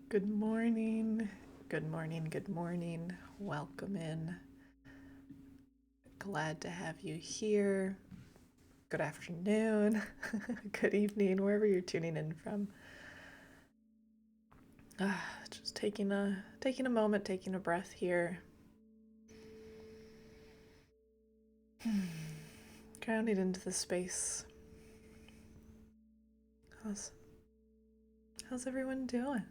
Good morning, good morning, good morning. Welcome in. Glad to have you here. Good afternoon, good evening, wherever you're tuning in from. Just taking a moment, taking a breath here. Grounding into the space. How's everyone doing?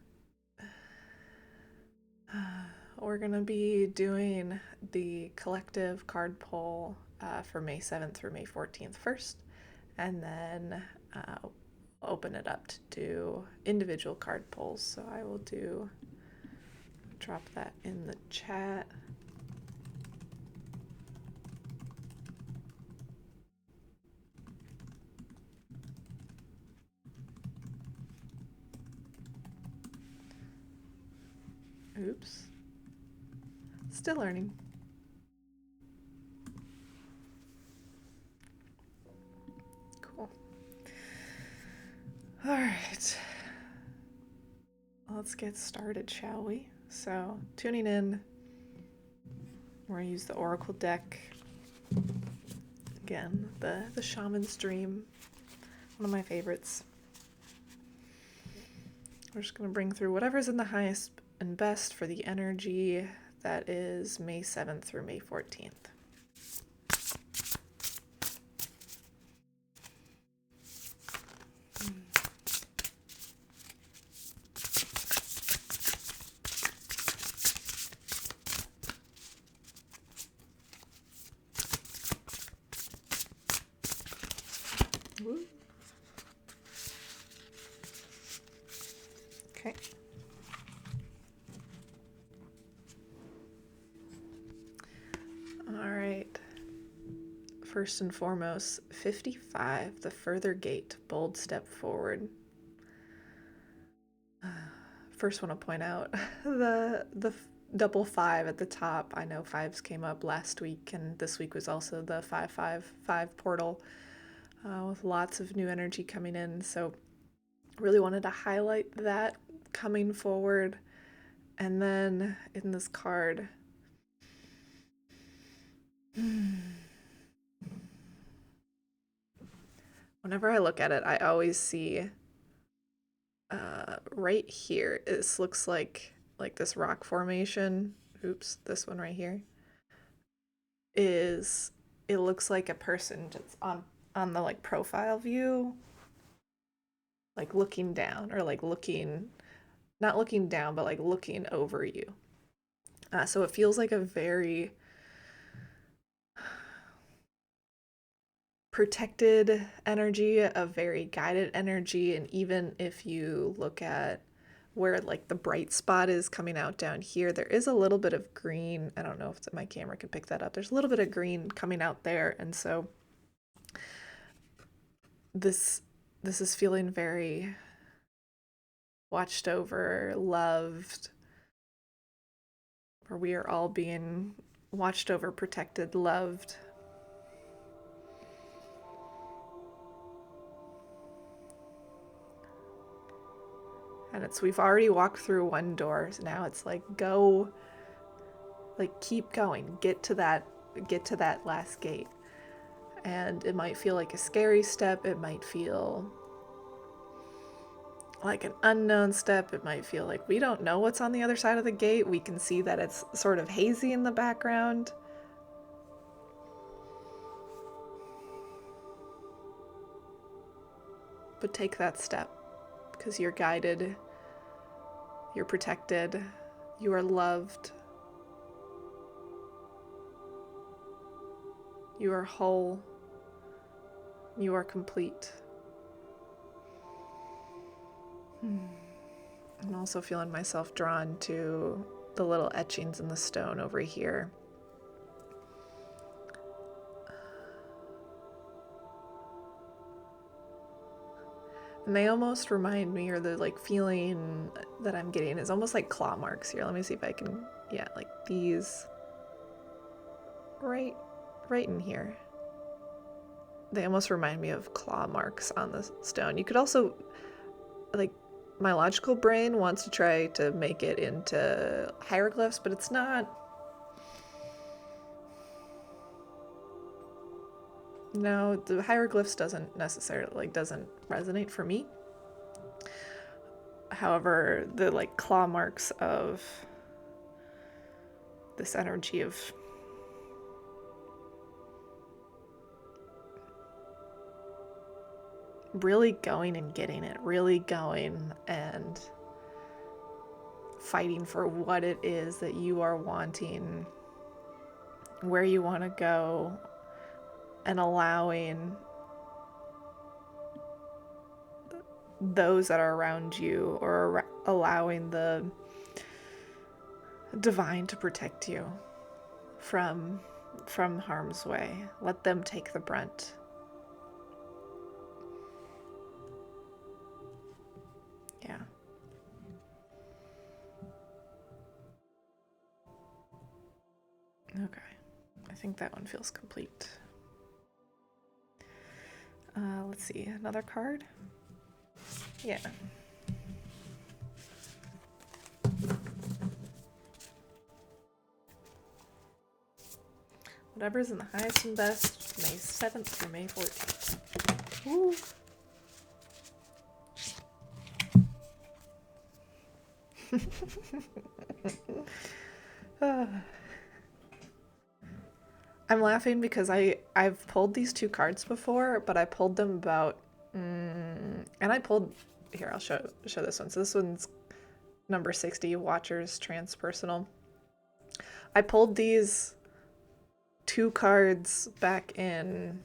We're gonna be doing the collective card pull for May 7th through May 14th first, and then open it up to do individual card pulls. So I will drop that in the chat. Oops. Still learning. Cool. All right. Let's get started, shall we? So, tuning in, we're going to use the Oracle deck. Again, the Shaman's Dream, one of my favorites. We're just going to bring through whatever's in the highest and best for the energy that is May 7th through May 14th. Woo. Okay. All right. First and foremost, 55, the further gate, bold step forward. First want to point out the double five at the top. I know fives came up last week, and this week was also the 555 portal with lots of new energy coming in. So, really wanted to highlight that coming forward. And then in this card, whenever I look at it, I always see right here, this looks like this rock formation. Oops, this one right here is, it looks like a person just on the like profile view, like looking down, or like looking, not looking down, but like looking over you. So it feels like a very protected energy, a very guided energy. And even if you look at where like the bright spot is coming out down here, there is a little bit of green. I don't know if my camera can pick that up. There's a little bit of green coming out there. And so this is feeling very watched over, loved, where we are all being watched over, protected, loved. And we've already walked through one door, so now it's like go, like keep going, get to that last gate. And it might feel like a scary step, it might feel like an unknown step, it might feel like we don't know what's on the other side of the gate. We can see that it's sort of hazy in the background. But take that step, because you're guided, you're protected, you are loved, you are whole, you are complete. I'm also feeling myself drawn to the little etchings in the stone over here. And they almost remind me, or the like feeling that I'm getting is almost like claw marks here. Let me see if I can, yeah, like these right in here. They almost remind me of claw marks on the stone. You could also, like, my logical brain wants to try to make it into hieroglyphs, but it's not. No, the hieroglyphs doesn't necessarily, like, doesn't resonate for me. However, the like claw marks of this energy of really going and getting it, really going and fighting for what it is that you are wanting, where you want to go, and allowing those that are around you, or allowing the divine to protect you from harm's way. Let them take the brunt. Yeah. Okay. I think that one feels complete. Let's see, another card? Yeah. Whatever's in the highest and best, May 7th through May 14th. Woo! I'm laughing because I've pulled these two cards before, but I pulled them about, and I pulled, here, I'll show this one. So this one's number 60, Watchers Transpersonal. I pulled these two cards back in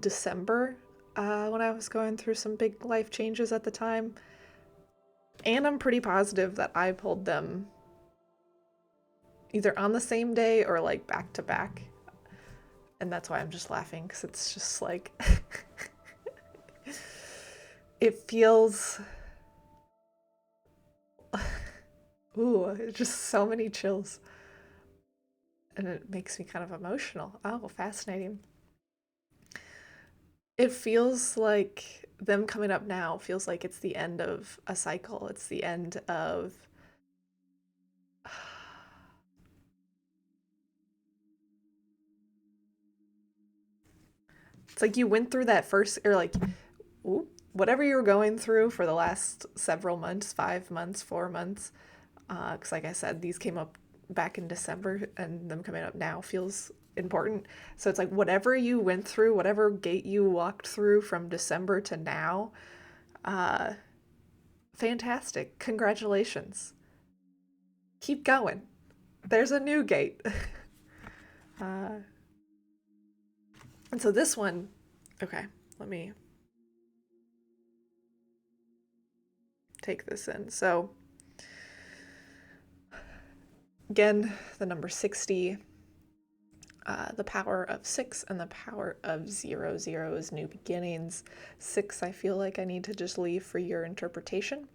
December when I was going through some big life changes at the time. And I'm pretty positive that I pulled them either on the same day or like back to back. And that's why I'm just laughing, because it's just like, it feels Ooh, it's just so many chills. And it makes me kind of emotional. Oh, fascinating. It feels like them coming up now feels like it's the end of a cycle. It's the end of it's like you went through that first or like ooh, whatever you were going through for the last several months, 5 months, 4 months. Because like I said, these came up back in December, and them coming up now feels important. So it's like whatever you went through, whatever gate you walked through from December to now, uh, fantastic. Congratulations. Keep going. There's a new gate. uh, and so this one, okay, let me take this in. So again, the number 60, the power of 6 and the power of 00 is new beginnings. 6, I feel like I need to just leave for your interpretation.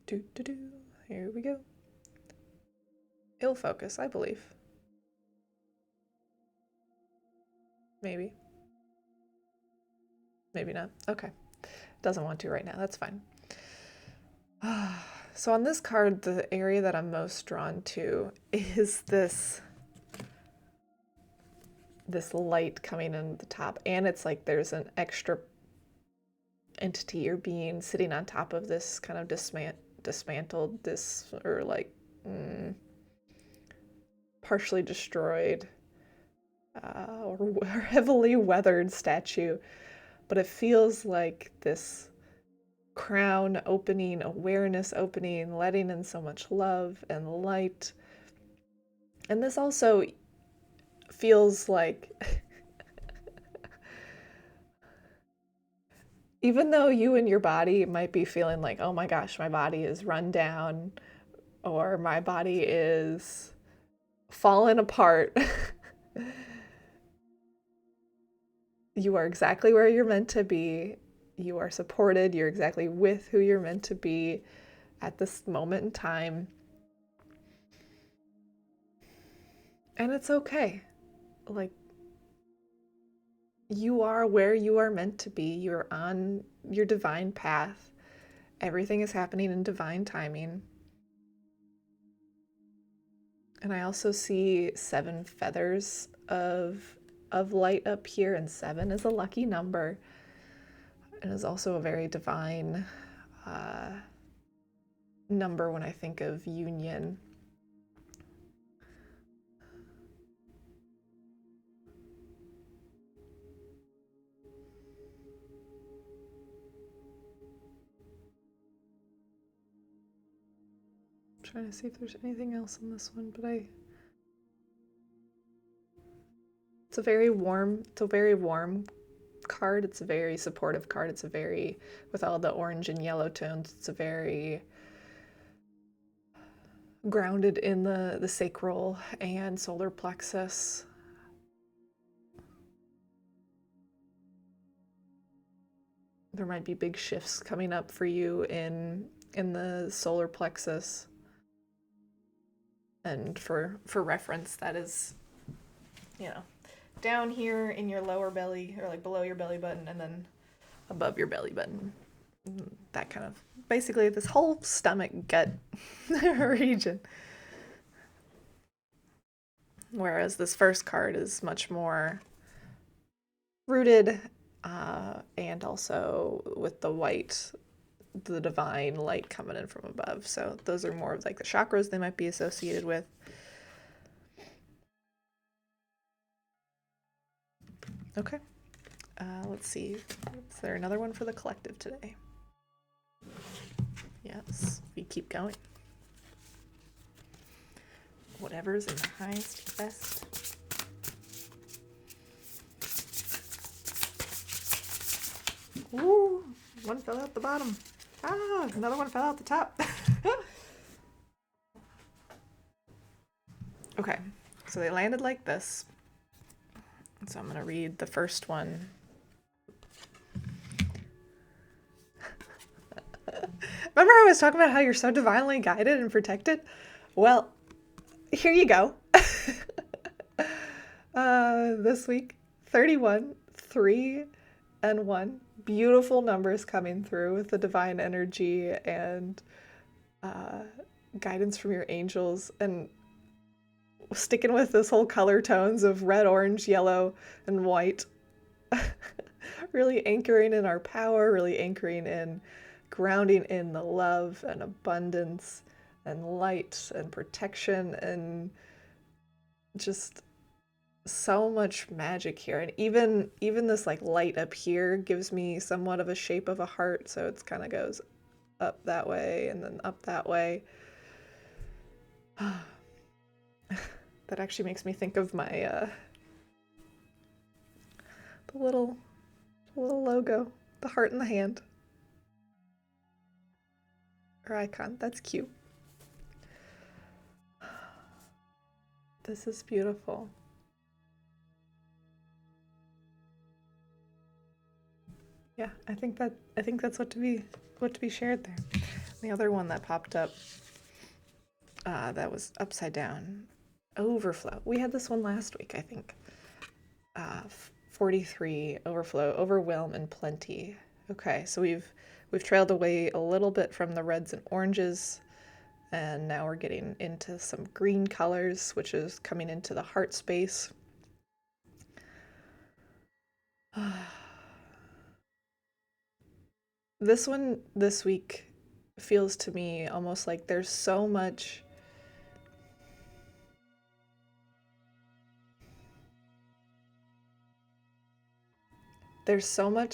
Here we go. Ill focus, I believe. Maybe. Maybe not. Okay. Doesn't want to right now. That's fine. So on this card, the area that I'm most drawn to is this light coming in at the top, and it's like there's an extra entity or being sitting on top of this kind of dismantled or like partially destroyed or heavily weathered statue, but it feels like this crown opening, awareness opening, letting in so much love and light. And this also feels like even though you and your body might be feeling like, oh my gosh, my body is run down or my body is falling apart, you are exactly where you're meant to be. You are supported. You're exactly with who you're meant to be at this moment in time. And it's okay. Like, you are where you are meant to be. You're on your divine path. Everything is happening in divine timing. And I also see 7 feathers of light up here, and 7 is a lucky number. It is also a very divine number when I think of union. I'm trying to see if there's anything else in this one, but it's a very warm card. It's a very supportive card. It's a very, with all the orange and yellow tones, it's a very grounded in the sacral and solar plexus. There might be big shifts coming up for you in the solar plexus. And for reference, that is, you know, down here in your lower belly, or like below your belly button, and then above your belly button. That kind of, basically this whole stomach gut region. Whereas this first card is much more rooted, and also with the white, the divine light coming in from above. So those are more of like the chakras they might be associated with. Okay. Let's see. Is there another one for the collective today? Yes, we keep going. Whatever's in the highest, best. Ooh, one fell out the bottom. Ah, another one fell out the top. Okay, so they landed like this. So I'm going to read the first one. Remember I was talking about how you're so divinely guided and protected? Well, here you go. This week, 31, 3, and 1. Beautiful numbers coming through with the divine energy and uh, guidance from your angels. And sticking with this whole color tones of red, orange, yellow, and white. Really anchoring in our power, really anchoring in grounding in the love and abundance and light and protection and just so much magic here. And even this like light up here gives me somewhat of a shape of a heart, so it's kind of goes up that way and then up that way. That actually makes me think of my the little logo, the heart in the hand. Or icon. That's cute. This is beautiful. Yeah, I think that's what to be shared there. The other one that popped up that was upside down, overflow. We had this one last week, I think. 43, overflow, overwhelm, and plenty. Okay, so we've trailed away a little bit from the reds and oranges, and now we're getting into some green colors, which is coming into the heart space. This one this week feels to me almost like there's so much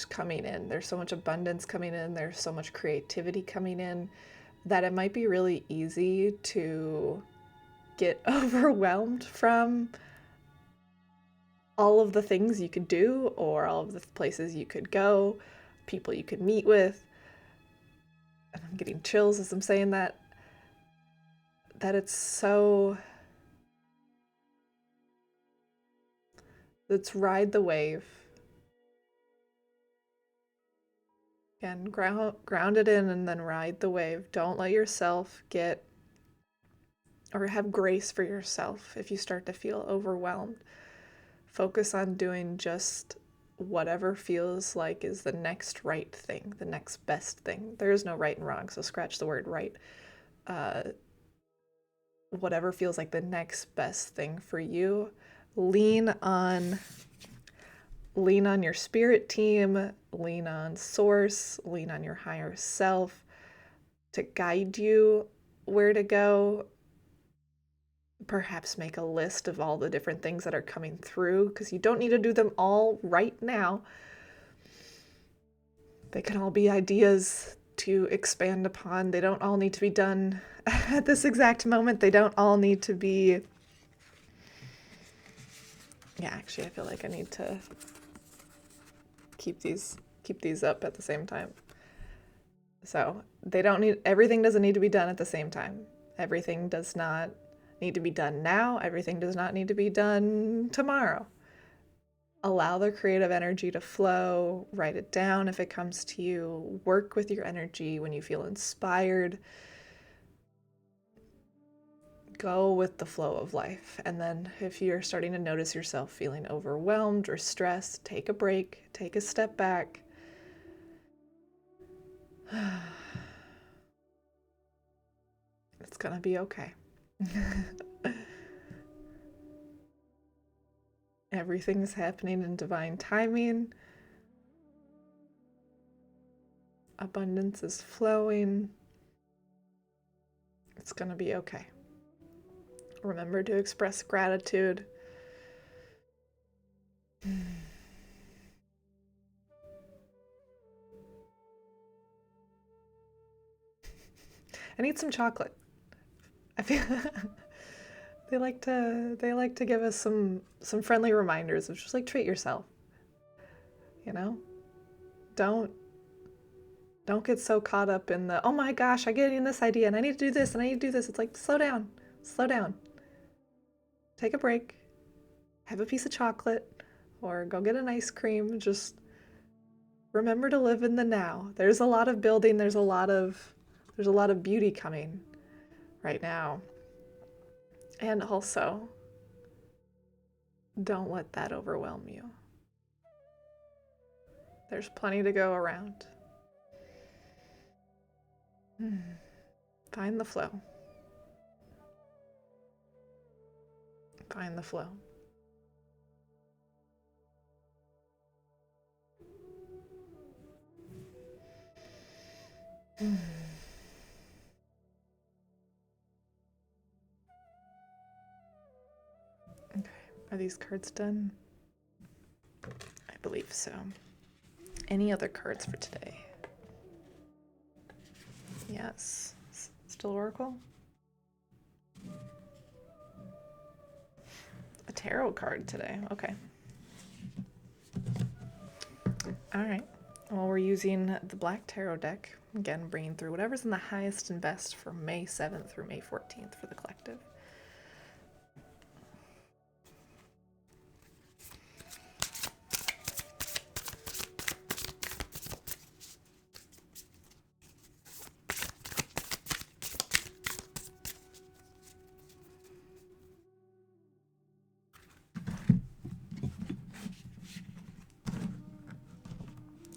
coming in. There's so much abundance coming in. There's so much creativity coming in that it might be really easy to get overwhelmed from all of the things you could do or all of the places you could go, people you could meet with. And I'm getting chills as I'm saying that it's ride the wave. Again, ground it in and then ride the wave. Don't let yourself get or have grace for yourself if you start to feel overwhelmed. Focus on doing just whatever feels like is the next right thing, the next best thing. There is no right and wrong, so scratch the word right. Whatever feels like the next best thing for you. Lean on your spirit team, lean on source, lean on your higher self to guide you where to go. Perhaps make a list of all the different things that are coming through, because you don't need to do them all right now. They can all be ideas to expand upon. They don't all need to be done at this exact moment. They don't all need to be... Yeah, actually, I feel like I need to keep these up at the same time. So everything doesn't need to be done at the same time. Everything does not need to be done now. Everything does not need to be done tomorrow. Allow the creative energy to flow. Write it down if it comes to you. Work with your energy when you feel inspired. Go with the flow of life. And then if you're starting to notice yourself feeling overwhelmed or stressed, take a break, take a step back. It's gonna be okay. Everything's happening in divine timing. Abundance is flowing. It's gonna be okay. Remember to express gratitude. I need some chocolate. I feel they like to give us some friendly reminders of just like treat yourself. You know? Don't get so caught up in the, oh my gosh, I'm getting this idea and I need to do this and I need to do this. It's like, slow down. Take a break. Have a piece of chocolate or go get an ice cream. Just remember to live in the now. There's a lot of building, there's a lot of There's a lot of beauty coming right now. And also, don't let that overwhelm you. There's plenty to go around. Find the flow. Find the flow. Okay, are these cards done? I believe so. Any other cards for today? Yes. Still Oracle? A tarot card today. Okay. All right. Well, we're using the Black Tarot deck. Again, bringing through whatever's in the highest and best for May 7th through May 14th for the collective.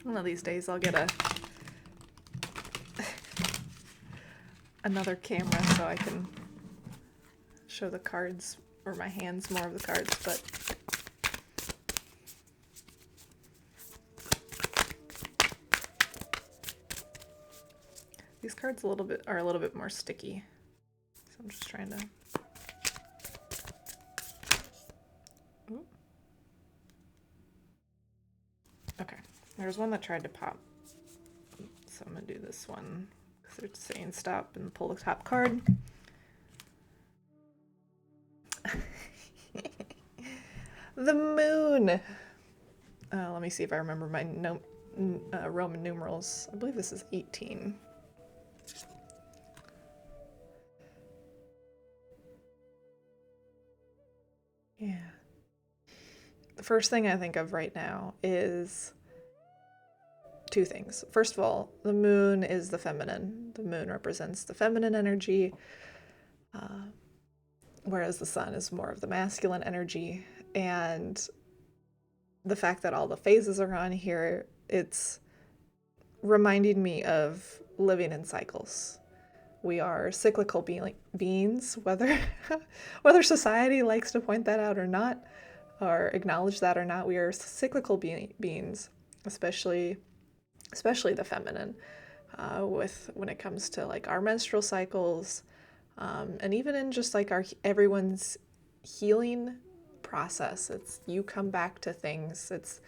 One of these days I'll get another camera so I can show the cards, or my hands more of the cards, but these cards are a little bit more sticky. So I'm just trying to Okay. There's one that tried to pop. So I'm gonna do this one because they're saying stop and pull the top card. The moon. Let me see if I remember my Roman numerals. I believe this is 18. Yeah. The first thing I think of right now is two things. First of all, the moon is the feminine. The moon represents the feminine energy, whereas the sun is more of the masculine energy. And the fact that all the phases are on here, it's reminding me of living in cycles. We are cyclical beings, whether society likes to point that out or not, or acknowledge that or not. We are cyclical beings, especially the feminine, when it comes to like our menstrual cycles, and even in just like everyone's healing process. It's you come back to things. It's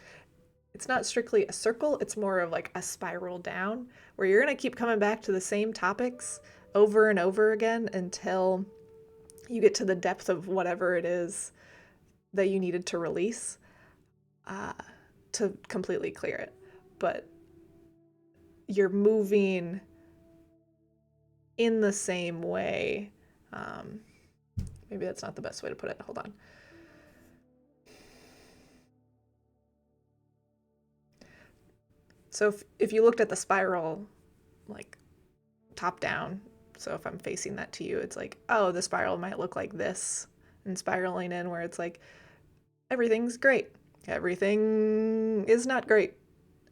not strictly a circle. It's more of like a spiral down where you're gonna keep coming back to the same topics over and over again until you get to the depth of whatever it is that you needed to release, to completely clear it. But you're moving in the same way. Maybe that's not the best way to put it. Hold on. So if you looked at the spiral, like top down, so if I'm facing that to you, it's like, oh, the spiral might look like this, and spiraling in where it's like, everything's great. Everything is not great.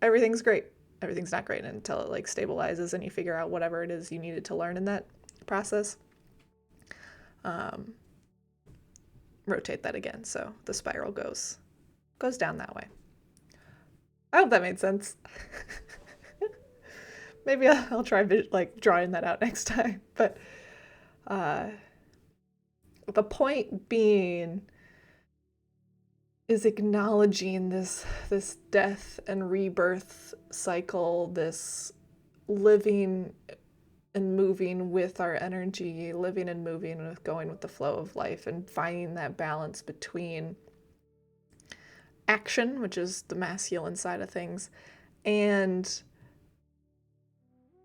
Everything's great. Everything's not great until it like stabilizes and you figure out whatever it is you needed to learn in that process. Rotate that again, so the spiral goes down that way. I hope that made sense. Maybe I'll try like drawing that out next time. But the point being is acknowledging this death and rebirth cycle, this living and moving with our energy, living and moving with going with the flow of life, and finding that balance between action, which is the masculine side of things, and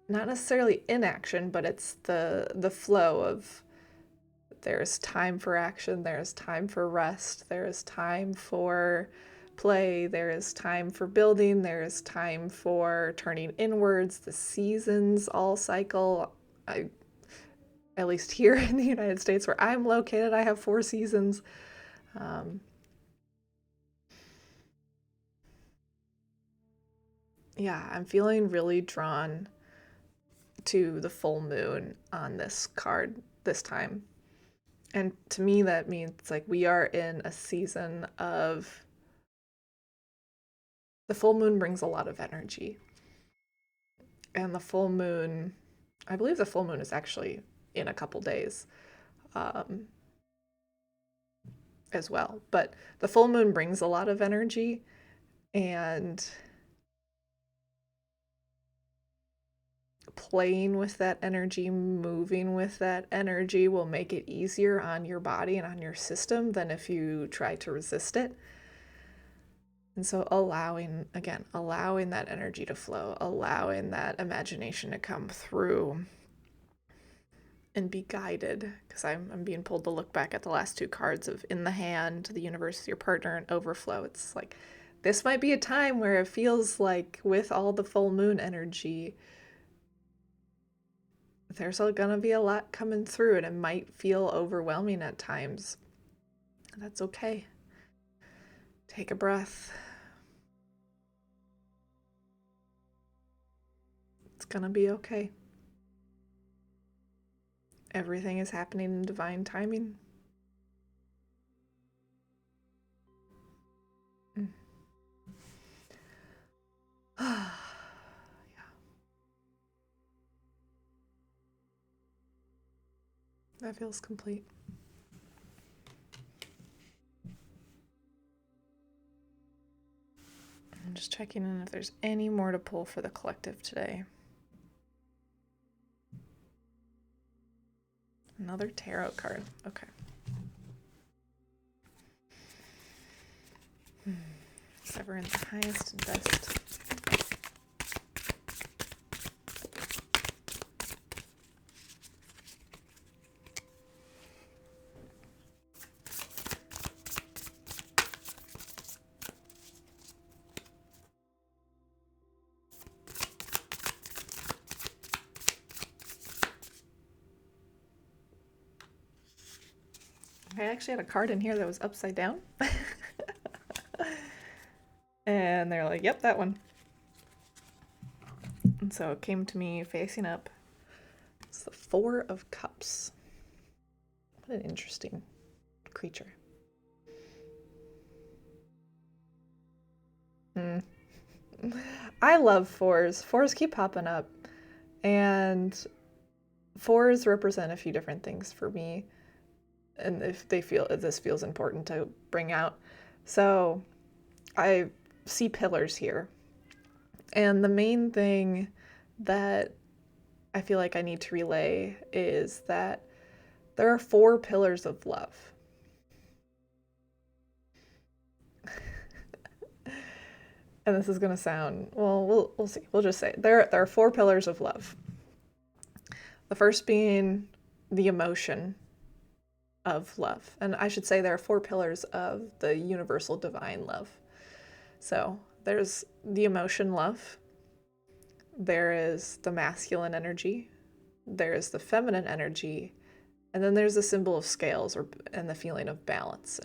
not necessarily inaction, but it's the flow of there's time for action, there's time for rest, there's time for play, there is time for building, there is time for turning inwards. The seasons all cycle. I, at least here in the United States where I'm located, I have 4 seasons. Um, yeah, I'm feeling really drawn to the full moon on this card this time. And to me, that means like we are in a season of the full moon brings a lot of energy. And the full moon, I believe the full moon is actually in a couple days um, as well. But the full moon brings a lot of energy, and playing with that energy, moving with that energy will make it easier on your body and on your system than if you try to resist it. And so allowing that energy to flow, allowing that imagination to come through and be guided, because I'm being pulled to look back at the last 2 cards of In the Hand, the universe, your partner, and overflow. It's like this might be a time where it feels like with all the full moon energy, there's gonna be a lot coming through, and it might feel overwhelming at times. That's okay. Take a breath. It's gonna be okay. Everything is happening in divine timing. Yeah. That feels complete. I'm just checking in if there's any more to pull for the collective today. Another tarot card. Okay. Ever in the highest and best. I actually had a card in here that was upside down. And they're like, yep, that one. And so it came to me facing up. It's the 4 of Cups. What an interesting creature. I love 4s. 4s keep popping up. And 4s represent a few different things for me. And if this feels important to bring out. So I see pillars here. And the main thing that I feel like I need to relay is that there are 4 pillars of love. And this is going to sound, well, we'll see. We'll just say there are 4 pillars of love. The first being the emotion of love. And I should say there are 4 pillars of the universal divine love. So there's the emotion love. There is the masculine energy. There is the feminine energy. And then there's the symbol of scales and the feeling of balance.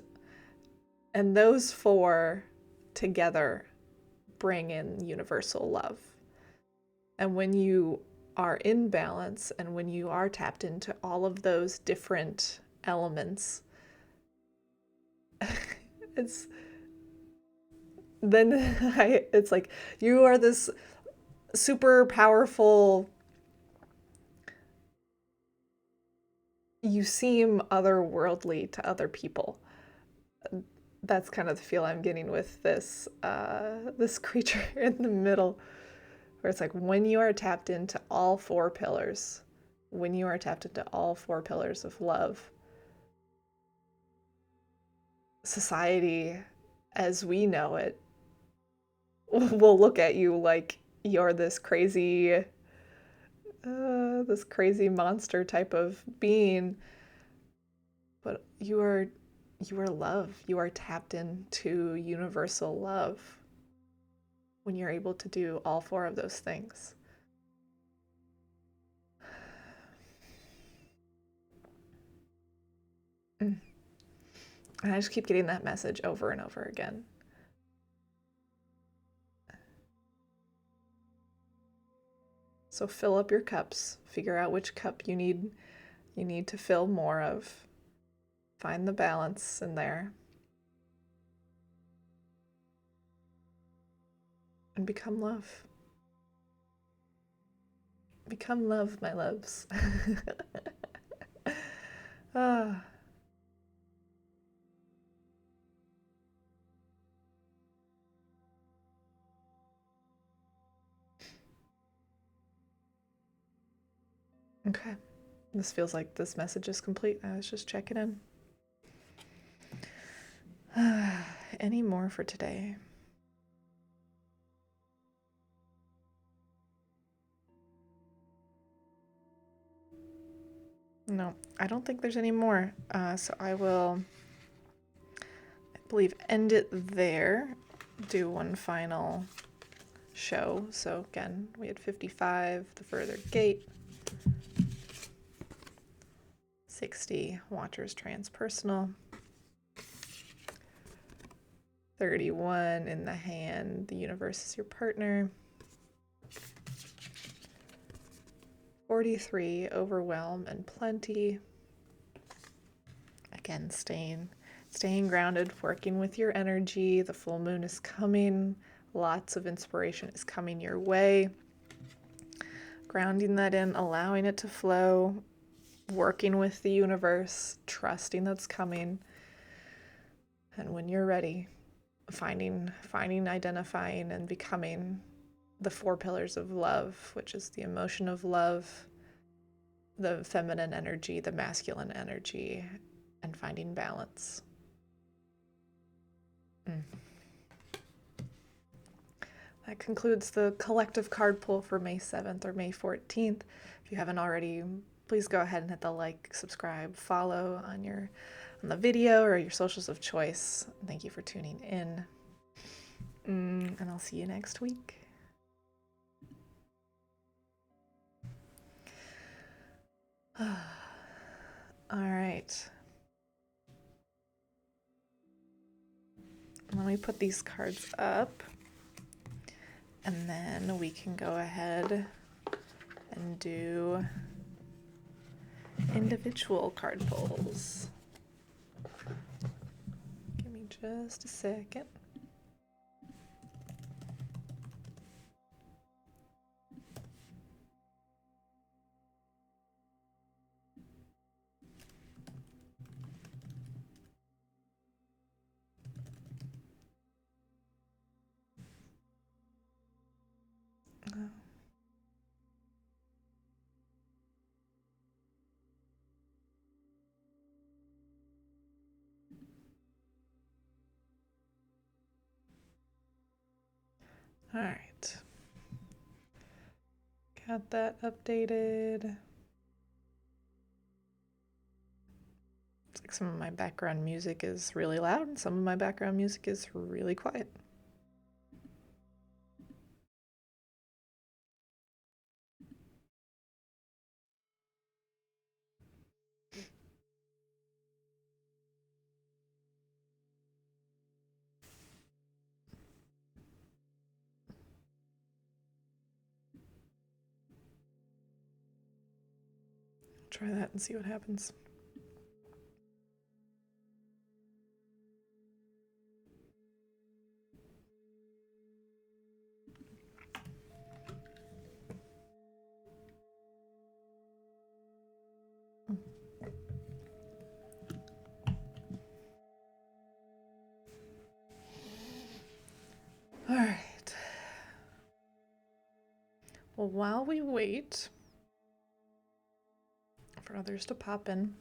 And those 4 together bring in universal love. And when you are in balance and when you are tapped into all of those different elements, it's like you are this super powerful, you seem otherworldly to other people. That's kind of the feel I'm getting with this this creature in the middle, where it's like when you are tapped into all 4 pillars, when you are tapped into all 4 pillars of love, society as we know it will look at you like you're this crazy monster type of being, but you are love. You are tapped into universal love when you're able to do all 4 of those things. And I just keep getting that message over and over again. So fill up your cups. Figure out which cup you need to fill more of. Find the balance in there. And become love. Become love, my loves. Ah. Okay. This feels like this message is complete. I was just checking in. Any more for today? No, I don't think there's any more. So I will, I believe, end it there. Do one final show. So again, we had 55, the further gate. 60, Watchers transpersonal. 31, in the hand, the universe is your partner. 43, overwhelm and plenty. Again, staying grounded, working with your energy. The full moon is coming. Lots of inspiration is coming your way. Grounding that in, allowing it to flow, working with the universe, trusting that's coming. And when you're ready, finding, identifying, and becoming the 4 pillars of love, which is the emotion of love, the feminine energy, the masculine energy, and finding balance. That concludes the collective card pull for May 7th or May 14th. If you haven't already, please go ahead and hit the like, subscribe, follow on the video or your socials of choice. Thank you for tuning in. And I'll see you next week. All right. Let me put these cards up, and then we can go ahead and do individual card pulls. Give me just a second. All right. Got that updated. It's like some of my background music is really loud and some of my background music is really quiet. Try that and see what happens. All right. Well, while we wait for others to pop in,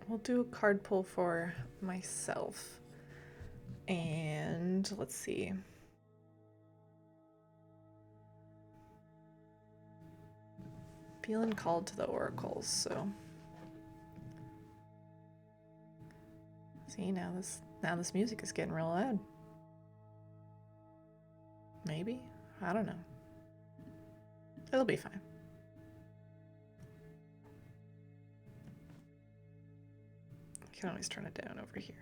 we'll do a card pull for myself. And let's see. feeling called to the oracles, so. See, now this music is getting real loud. Maybe? I don't know. It'll be fine. I can always turn it down over here.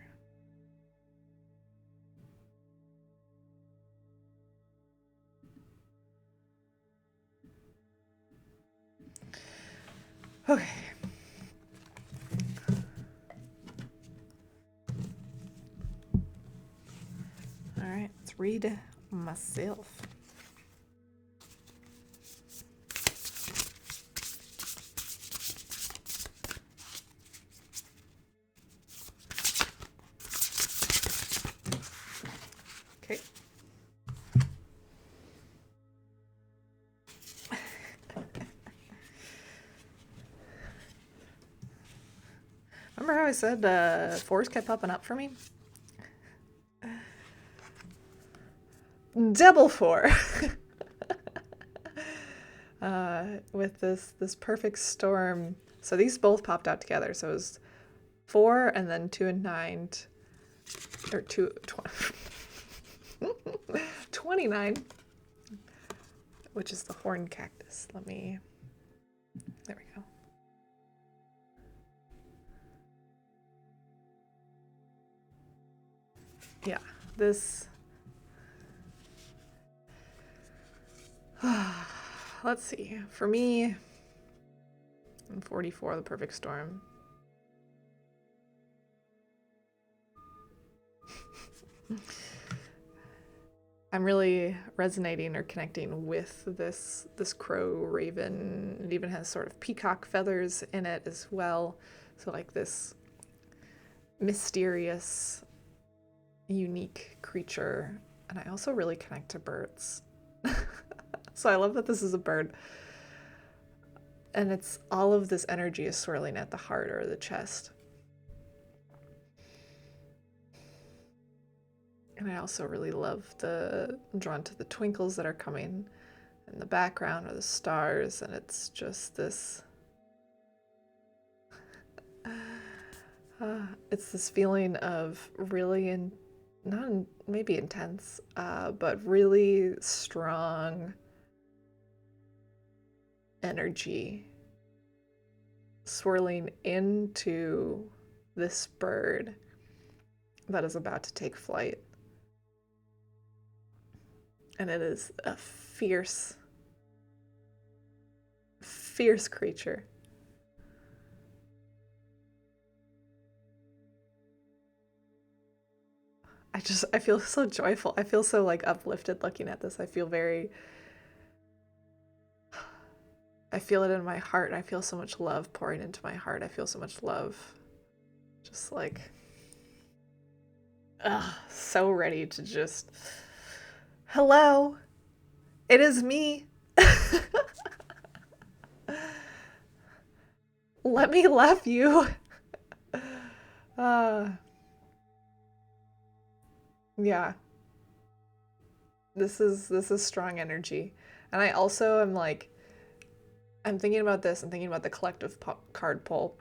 Okay. All right, let's read myself. Okay. Remember how I said fours kept popping up for me? Double four. With this perfect storm. So these both popped out together. So it was 4 and then 2 and 9. Or 29. Which is the horn cactus. There we go. Yeah, this. Let's see. For me, I'm 44, the perfect storm. I'm really resonating or connecting with this crow raven. It even has sort of peacock feathers in it as well. So like this mysterious, unique creature. And I also really connect to birds. So I love that this is a bird. And it's all of this energy is swirling at the heart or the chest. And I also really love I'm drawn to the twinkles that are coming in the background or the stars. And it's just this, it's this feeling of really, maybe intense, but really strong energy swirling into this bird that is about to take flight. And it is a fierce creature. I feel so joyful. I feel so like uplifted looking at this. I feel it in my heart. I feel so much love pouring into my heart. I feel so much love. Just like, so ready to just, hello, it is me. Let me love you. Yeah. This is strong energy. And I also am like, I'm thinking about this and thinking about the collective card pull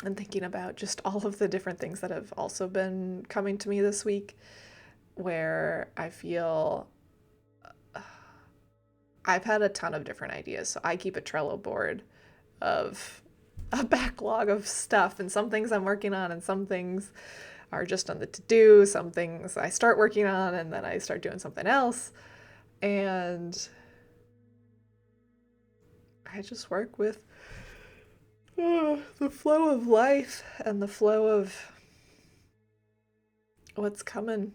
and thinking about just all of the different things that have also been coming to me this week where I feel I've had a ton of different ideas. So I keep a Trello board of a backlog of stuff, and some things I'm working on and some things are just on the to-do, some things I start working on and then I start doing something else. And I just work with the flow of life and the flow of what's coming.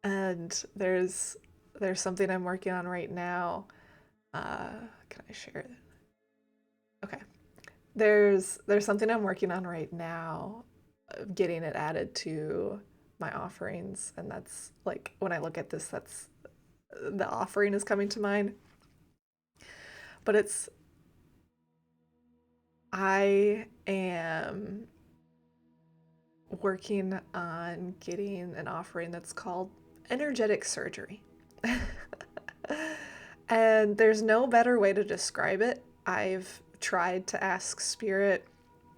And there's something I'm working on right now. Can I share it? Okay. There's something I'm working on right now, getting it added to my offerings, and that's like when I look at this, that's the offering is coming to mind. But I am working on getting an offering that's called energetic surgery. And there's no better way to describe it. I've tried to ask Spirit,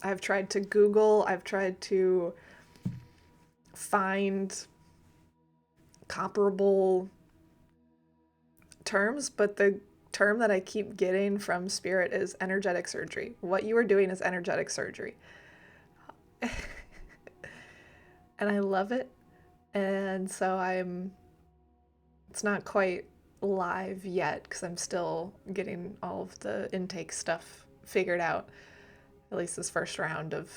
I've tried to Google, I've tried to find comparable terms, but the term that I keep getting from Spirit is energetic surgery. What you are doing is energetic surgery. And I love it. And so it's not quite live yet because I'm still getting all of the intake stuff figured out. At least this first round of,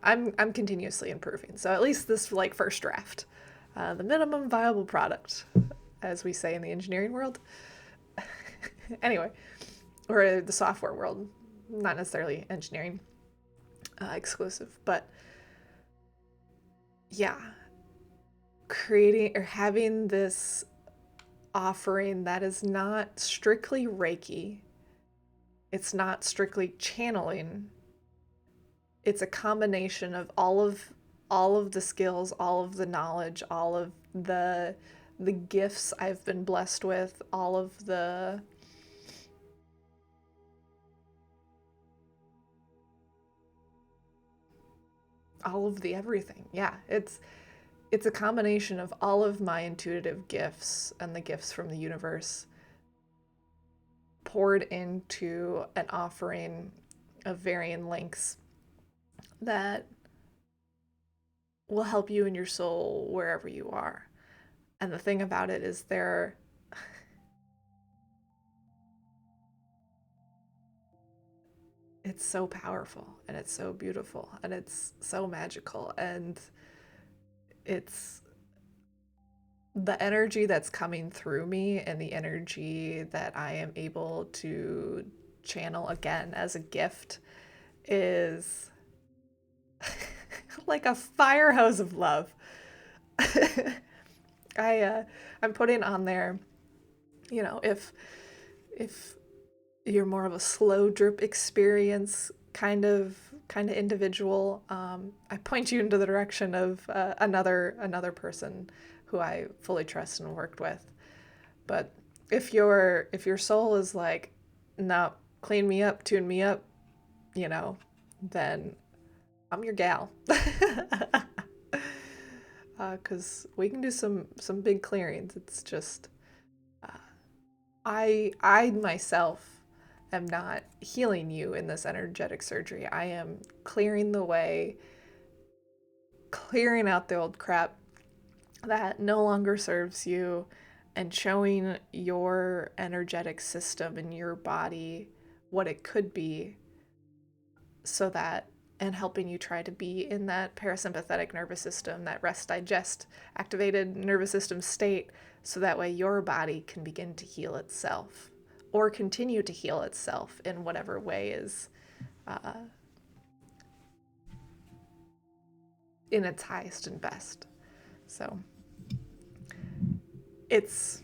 I'm continuously improving. So at least this like first draft, the minimum viable product, as we say in the engineering world. Anyway, or the software world, not necessarily engineering exclusive, but yeah, creating or having this offering that is not strictly Reiki, it's not strictly channeling, it's a combination of all of the skills, all of the knowledge, all of the gifts I've been blessed with, all of the everything. Yeah, it's a combination of all of my intuitive gifts and the gifts from the universe poured into an offering of varying lengths that will help you and your soul wherever you are. And the thing about it is it's so powerful and it's so beautiful and it's so magical, and it's the energy that's coming through me and the energy that I am able to channel again as a gift is like a fire hose of love. I'm putting on there, you know, if you're more of a slow drip experience kind of individual, I point you into the direction of another person who I fully trust and worked with. But if your soul is like, no, clean me up, tune me up, you know, then I'm your gal. Because we can do some big clearings. It's just I myself am not healing you in this energetic surgery. I am clearing the way, clearing out the old crap that no longer serves you, and showing your energetic system in your body what it could be, so that, and helping you try to be in that parasympathetic nervous system, that rest digest activated nervous system state, so that way your body can begin to heal itself or continue to heal itself in whatever way is in its highest and best. So it's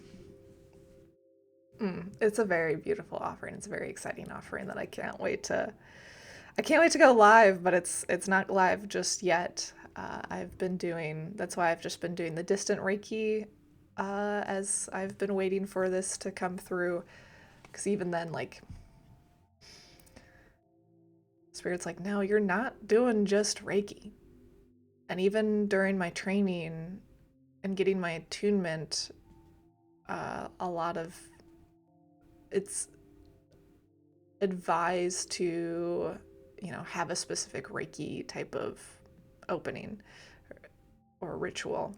it's a very beautiful offering. It's a very exciting offering that I can't wait to go live, but it's not live just yet. That's why I've just been doing the distant Reiki as I've been waiting for this to come through. Because even then, like, Spirit's like, no, you're not doing just Reiki. And even during my training and getting my attunement, a lot of it's advised to, you know, have a specific Reiki type of opening or ritual.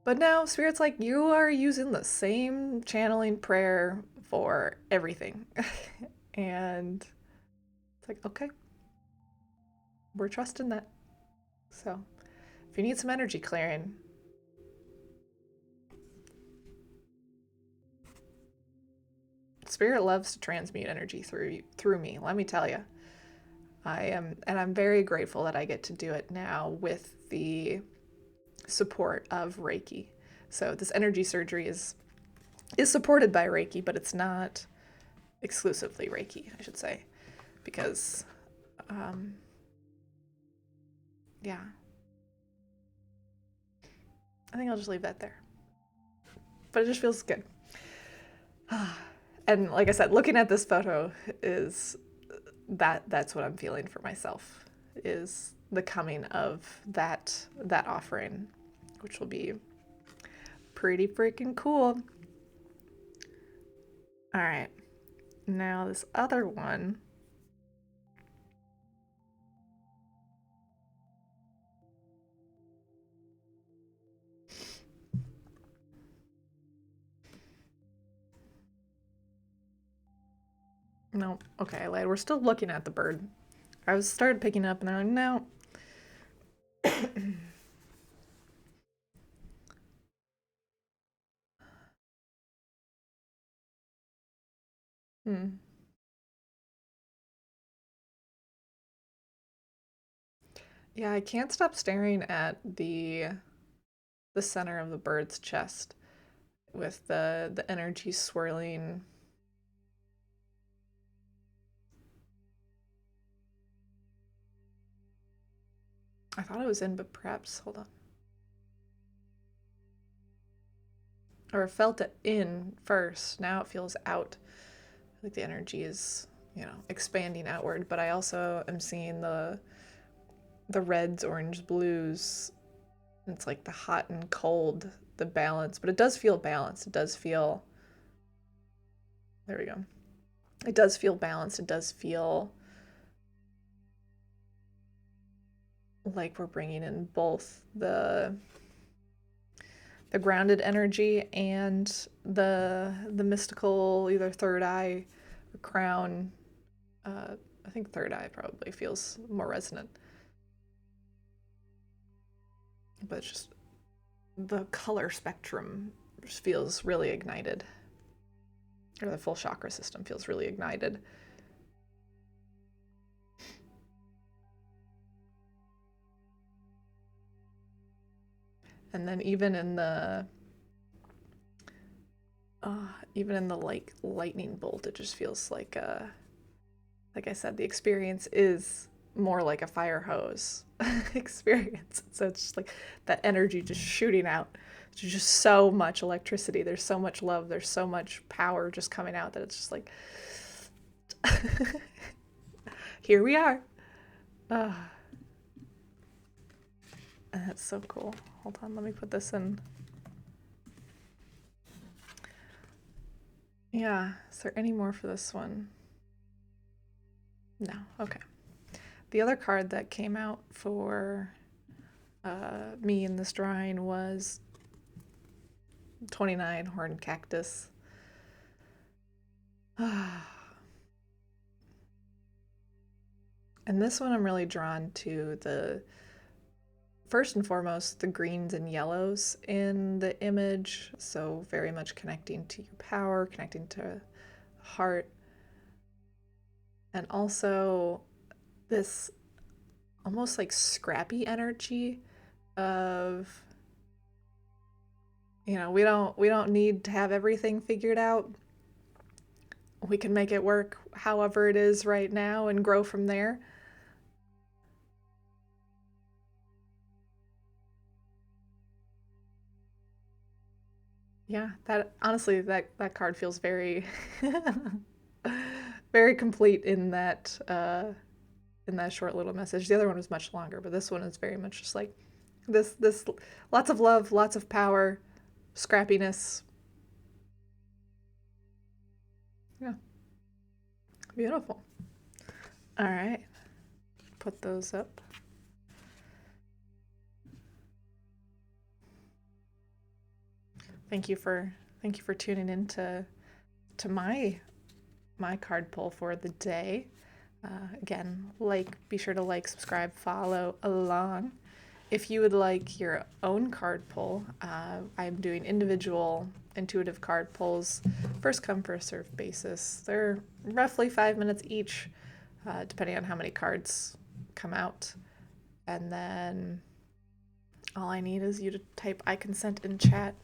But now Spirit's like, you are using the same channeling prayer for everything. And it's like, okay, we're trusting that. So if you need some energy clearing, Spirit loves to transmute energy through me, let me tell you. I'm very grateful that I get to do it now with the support of Reiki. So this energy surgery is supported by Reiki, but it's not exclusively Reiki, I should say, because yeah, I think I'll just leave that there. But it just feels good. And like I said, looking at this photo is that's what I'm feeling for myself, is the coming of that offering, which will be pretty freaking cool. All right. Now this other one. No, okay, I lied. We're still looking at the bird. I was started picking up and they're like, no. Hmm. Yeah, I can't stop staring at the center of the bird's chest with the energy swirling. I thought it was in, but perhaps, hold on. Or felt it in first. Now it feels out. Like the energy is, expanding outward. But I also am seeing the reds, orange, blues. It's like the hot and cold, the balance. But it does feel balanced. It does feel. There we go. It does feel balanced. It does feel like we're bringing in both the grounded energy and the mystical, either third eye or crown. I think third eye probably feels more resonant, but it's just the color spectrum just feels really ignited, or the full chakra system feels really ignited. And then even in the like lightning bolt, it just feels like I said, the experience is more like a fire hose experience. So it's just like that energy just shooting out. There's just so much electricity. There's so much love. There's so much power just coming out that it's just like, here we are. Uh, that's so cool. Hold on, let me put this in. Yeah, is there any more for this one? No, okay. The other card that came out for me in this drawing was 29 Horned Cactus. And this one I'm really drawn to first and foremost, the greens and yellows in the image. So very much connecting to your power, connecting to heart. And also this almost like scrappy energy of, we don't need to have everything figured out. We can make it work however it is right now and grow from there. Yeah, that honestly, that card feels very very complete in that short little message. The other one was much longer, but this one is very much just like this lots of love, lots of power, scrappiness. Yeah, beautiful. All right, put those up. Thank you for tuning in to my card pull for the day. Again, be sure to like, subscribe, follow along. If you would like your own card pull, I'm doing individual intuitive card pulls, first come, first serve basis. They're roughly 5 minutes each, depending on how many cards come out. And then all I need is you to type I consent in chat,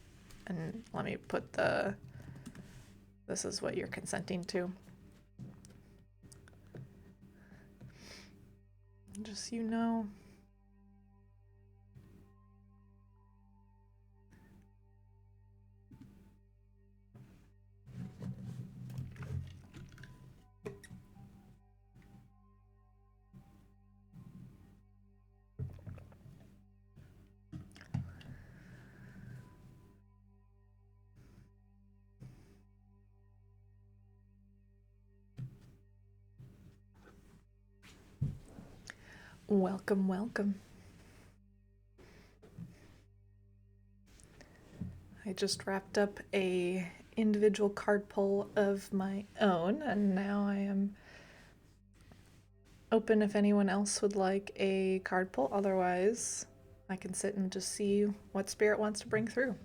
and let me put this is what you're consenting to. Just so you know. Welcome, welcome. I just wrapped up a individual card pull of my own, and now I am open if anyone else would like a card pull. Otherwise, I can sit and just see what spirit wants to bring through.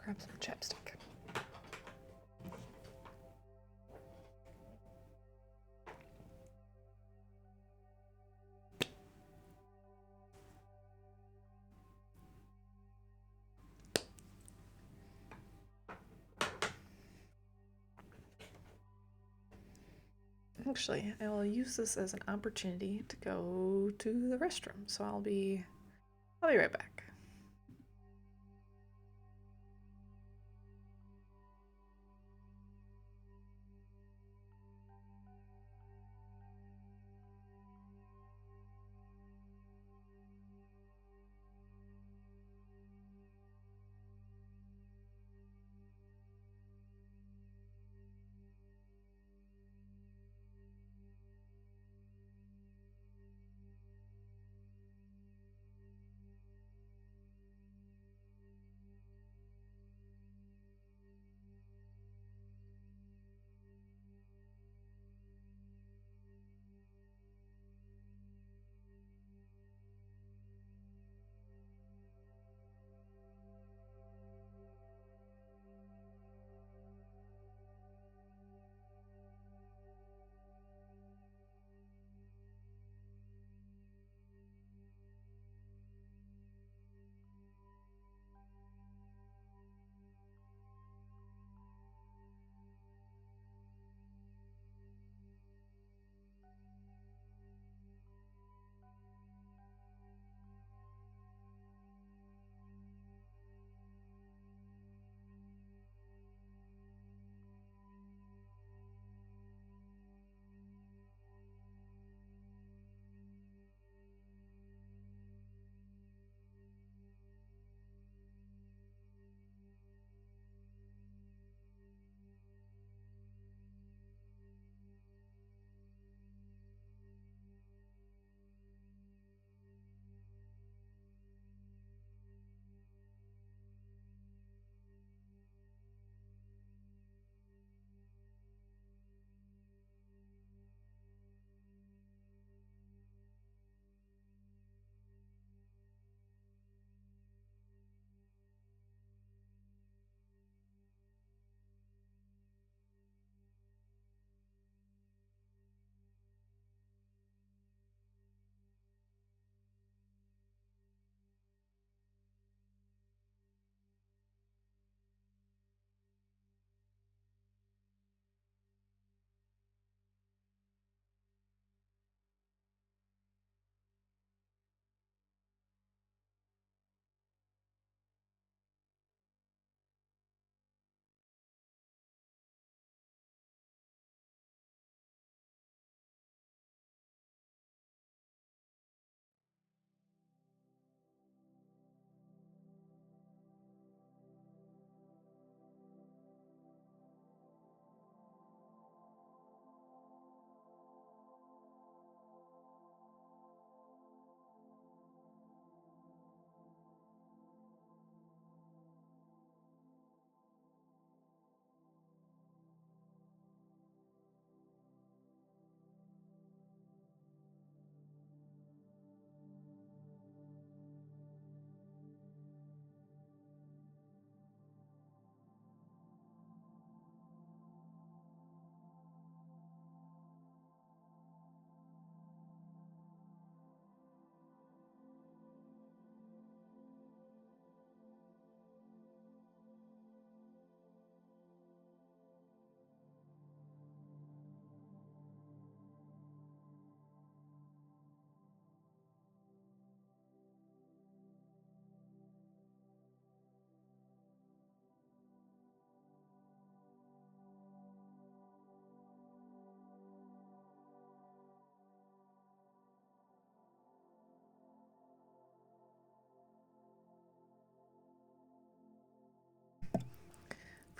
Grab some chapstick. Actually, I will use this as an opportunity to go to the restroom, so I'll be right back.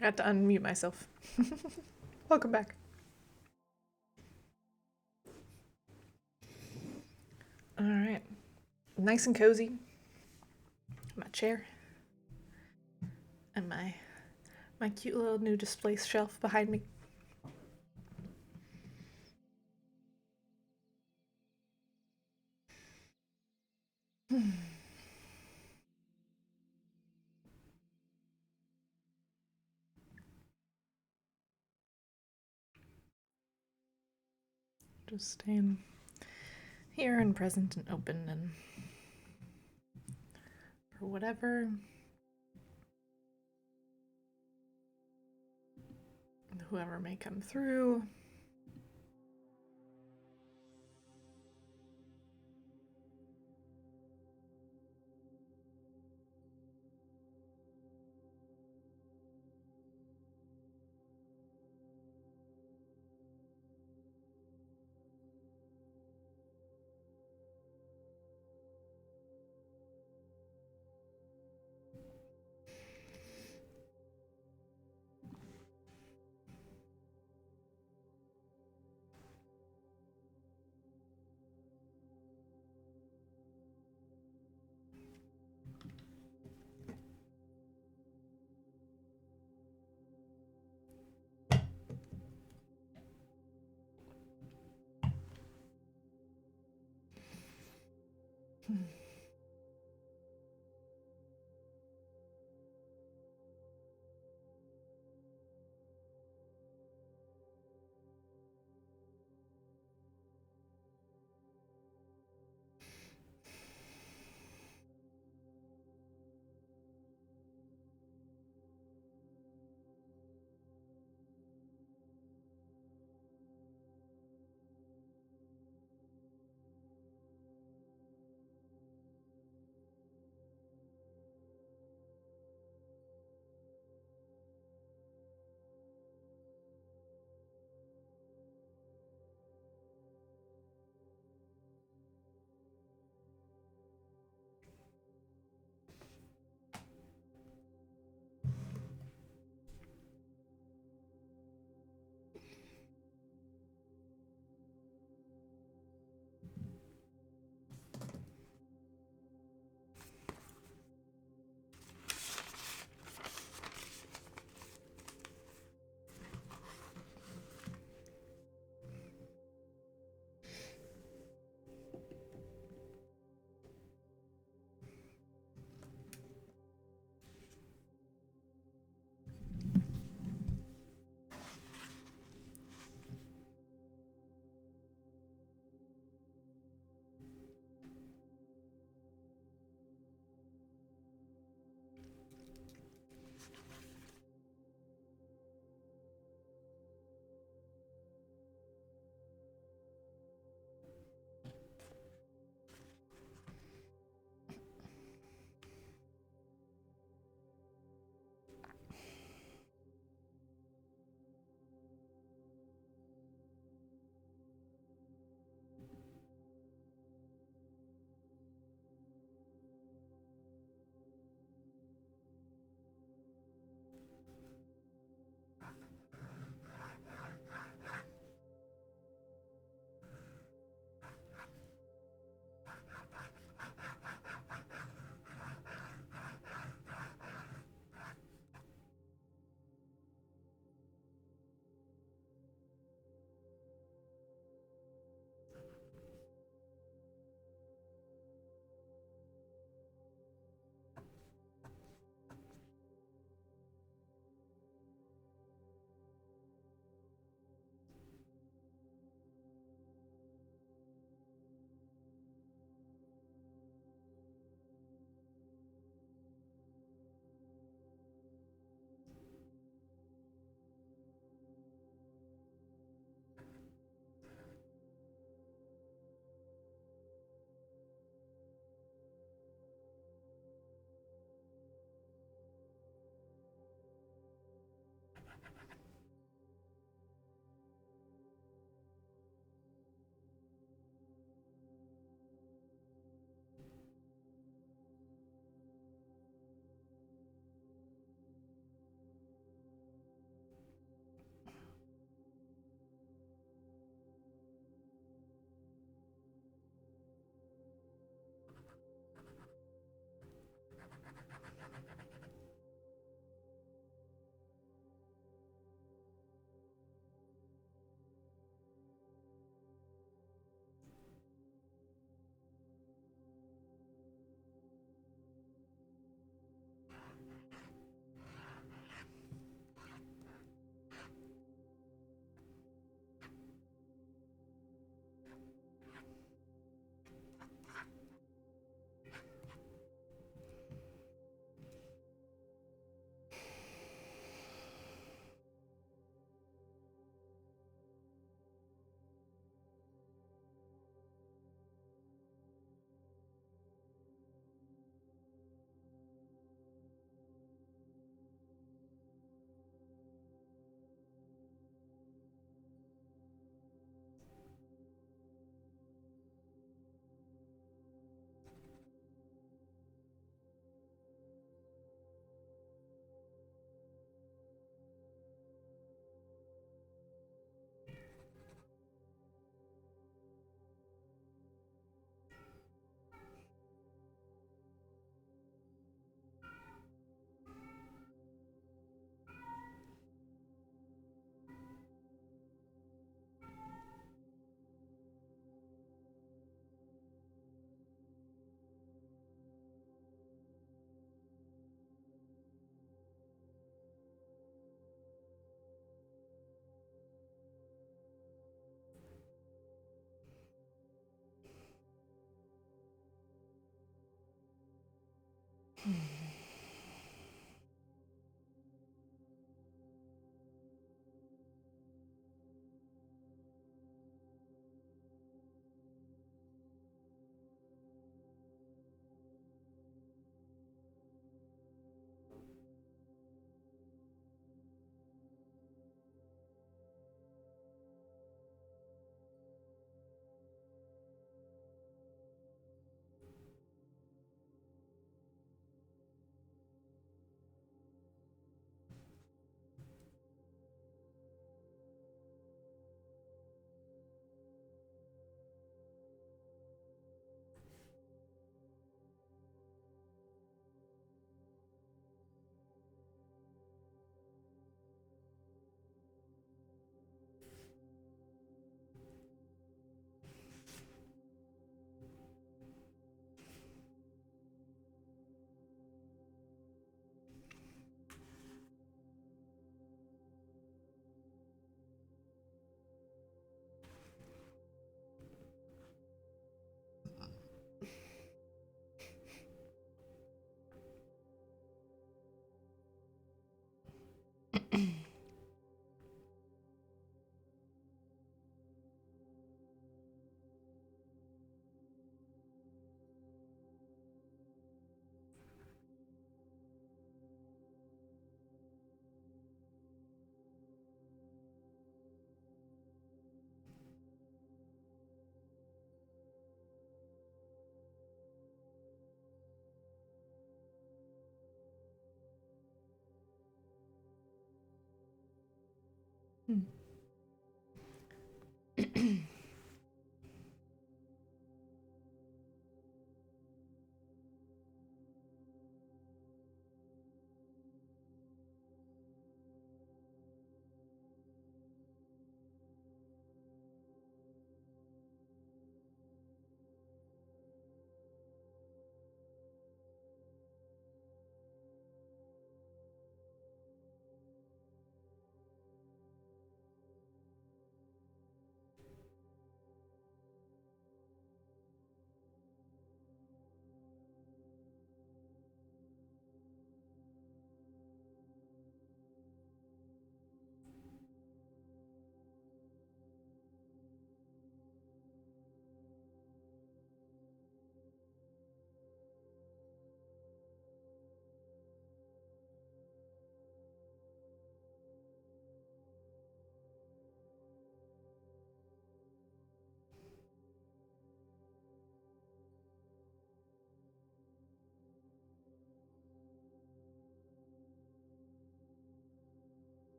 Forgot to unmute myself. Welcome back. All right. Nice and cozy. My chair. And my cute little new display shelf behind me. Just staying here and present and open and for whatever whoever may come through.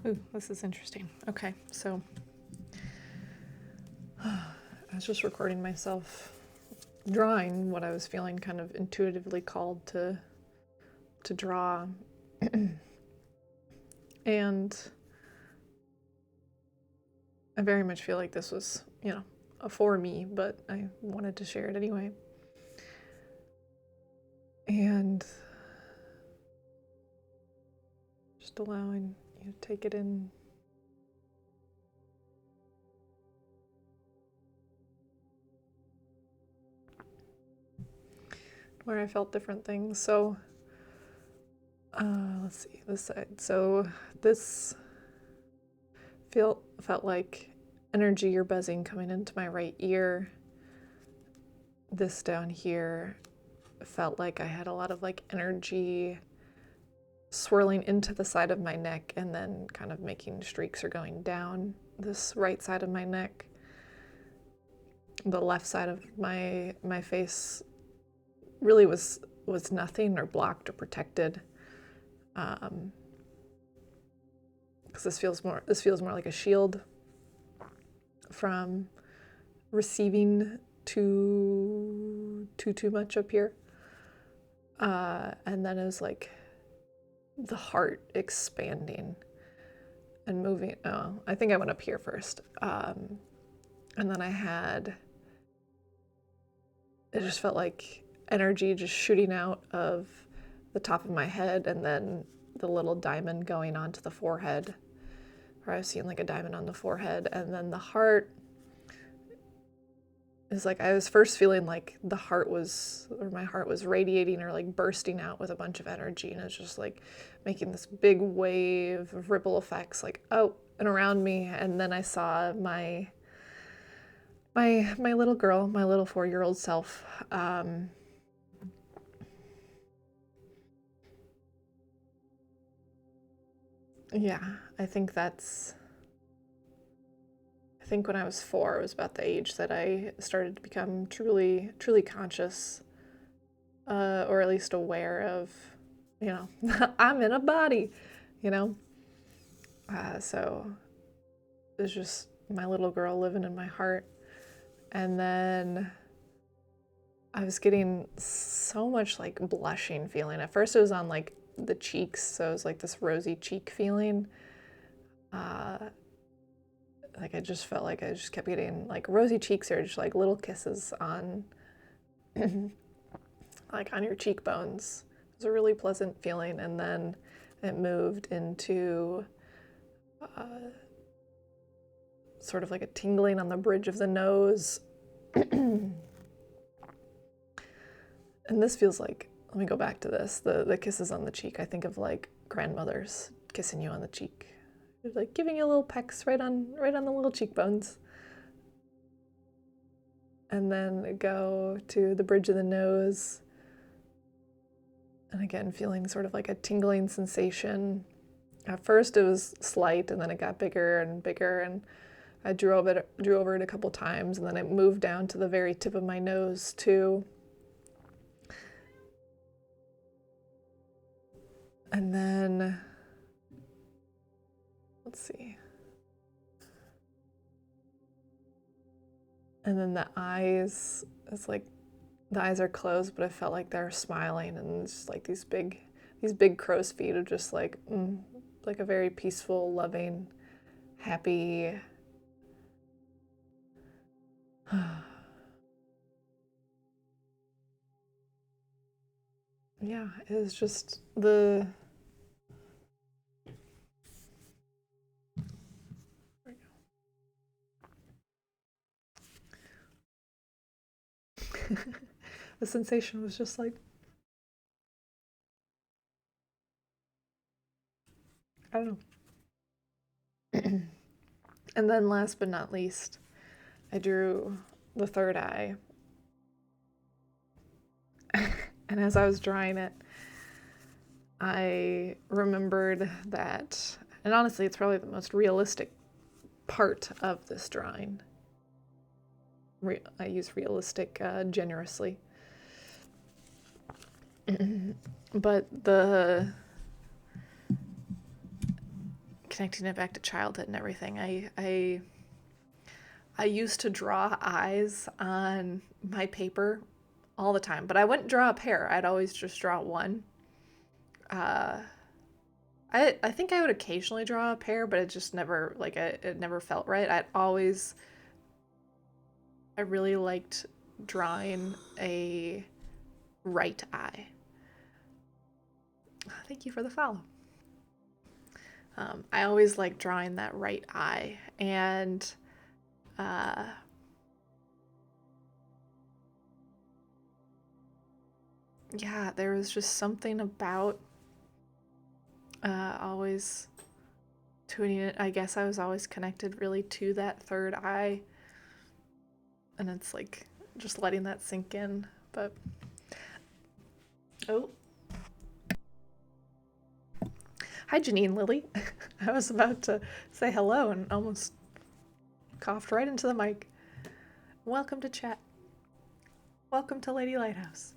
Ooh, this is interesting. Okay, so I was just recording myself drawing what I was feeling kind of intuitively called to draw. And I very much feel like this was, for me, but I wanted to share it anyway. And just allowing you to take it in. Where I felt different things. So, let's see, this side. So this felt like energy or buzzing coming into my right ear. This down here felt like I had a lot of like energy swirling into the side of my neck and then kind of making streaks or going down this right side of my neck. The left side of my face really was nothing or blocked or protected. Because this feels more like a shield from receiving too much up here. And then it was like the heart expanding and moving. Oh, I think I went up here first. And then it just felt like energy just shooting out of the top of my head, and then the little diamond going onto the forehead, or I was seeing like a diamond on the forehead, and then the heart It's like I was first feeling like my heart was radiating or like bursting out with a bunch of energy, and it's just like making this big wave of ripple effects, like out and around me. And then I saw my little girl, my little 4-year-old self. Yeah, I think that's. I think when I was 4, it was about the age that I started to become truly conscious, or at least aware of, you know, I'm in a body, you know. So it's just my little girl living in my heart. And then I was getting so much like blushing feeling. At first, it was on like the cheeks, so it was like this rosy cheek feeling. Uh, like I just felt like I just kept getting like rosy cheeks, or just like little kisses on, like on your cheekbones. It was a really pleasant feeling, and then it moved into sort of like a tingling on the bridge of the nose. And this feels like, let me go back to this, the kisses on the cheek. I think of like grandmothers kissing you on the cheek. They're like giving you little pecks right on the little cheekbones. And then go to the bridge of the nose. And again, feeling sort of like a tingling sensation. At first it was slight, and then it got bigger and bigger, and I drew over it a couple times, and then it moved down to the very tip of my nose too. And then, let's see. And then the eyes, it's like the eyes are closed, but I felt like they're smiling, and it's just like these big crow's feet of just like a very peaceful, loving, happy. Yeah, it was just the. The sensation was just like, I don't know. And then last but not least, I drew the third eye. And as I was drawing it, I remembered that, and honestly, it's probably the most realistic part of this drawing. I use realistic generously. But the connecting it back to childhood and everything, I used to draw eyes on my paper all the time, but I wouldn't draw a pair. I'd always just draw one. Uh, I think I would occasionally draw a pair, but it just never it never felt right. I really liked drawing a right eye. Thank you for the follow. I always liked drawing that right eye, and uh, yeah, there was just something about always tuning it. I guess I was always connected really to that third eye, and it's like just letting that sink in. But oh, hi Janine Lily. I was about to say hello and almost coughed right into the mic. Welcome to chat. Welcome to Lady Lighthouse.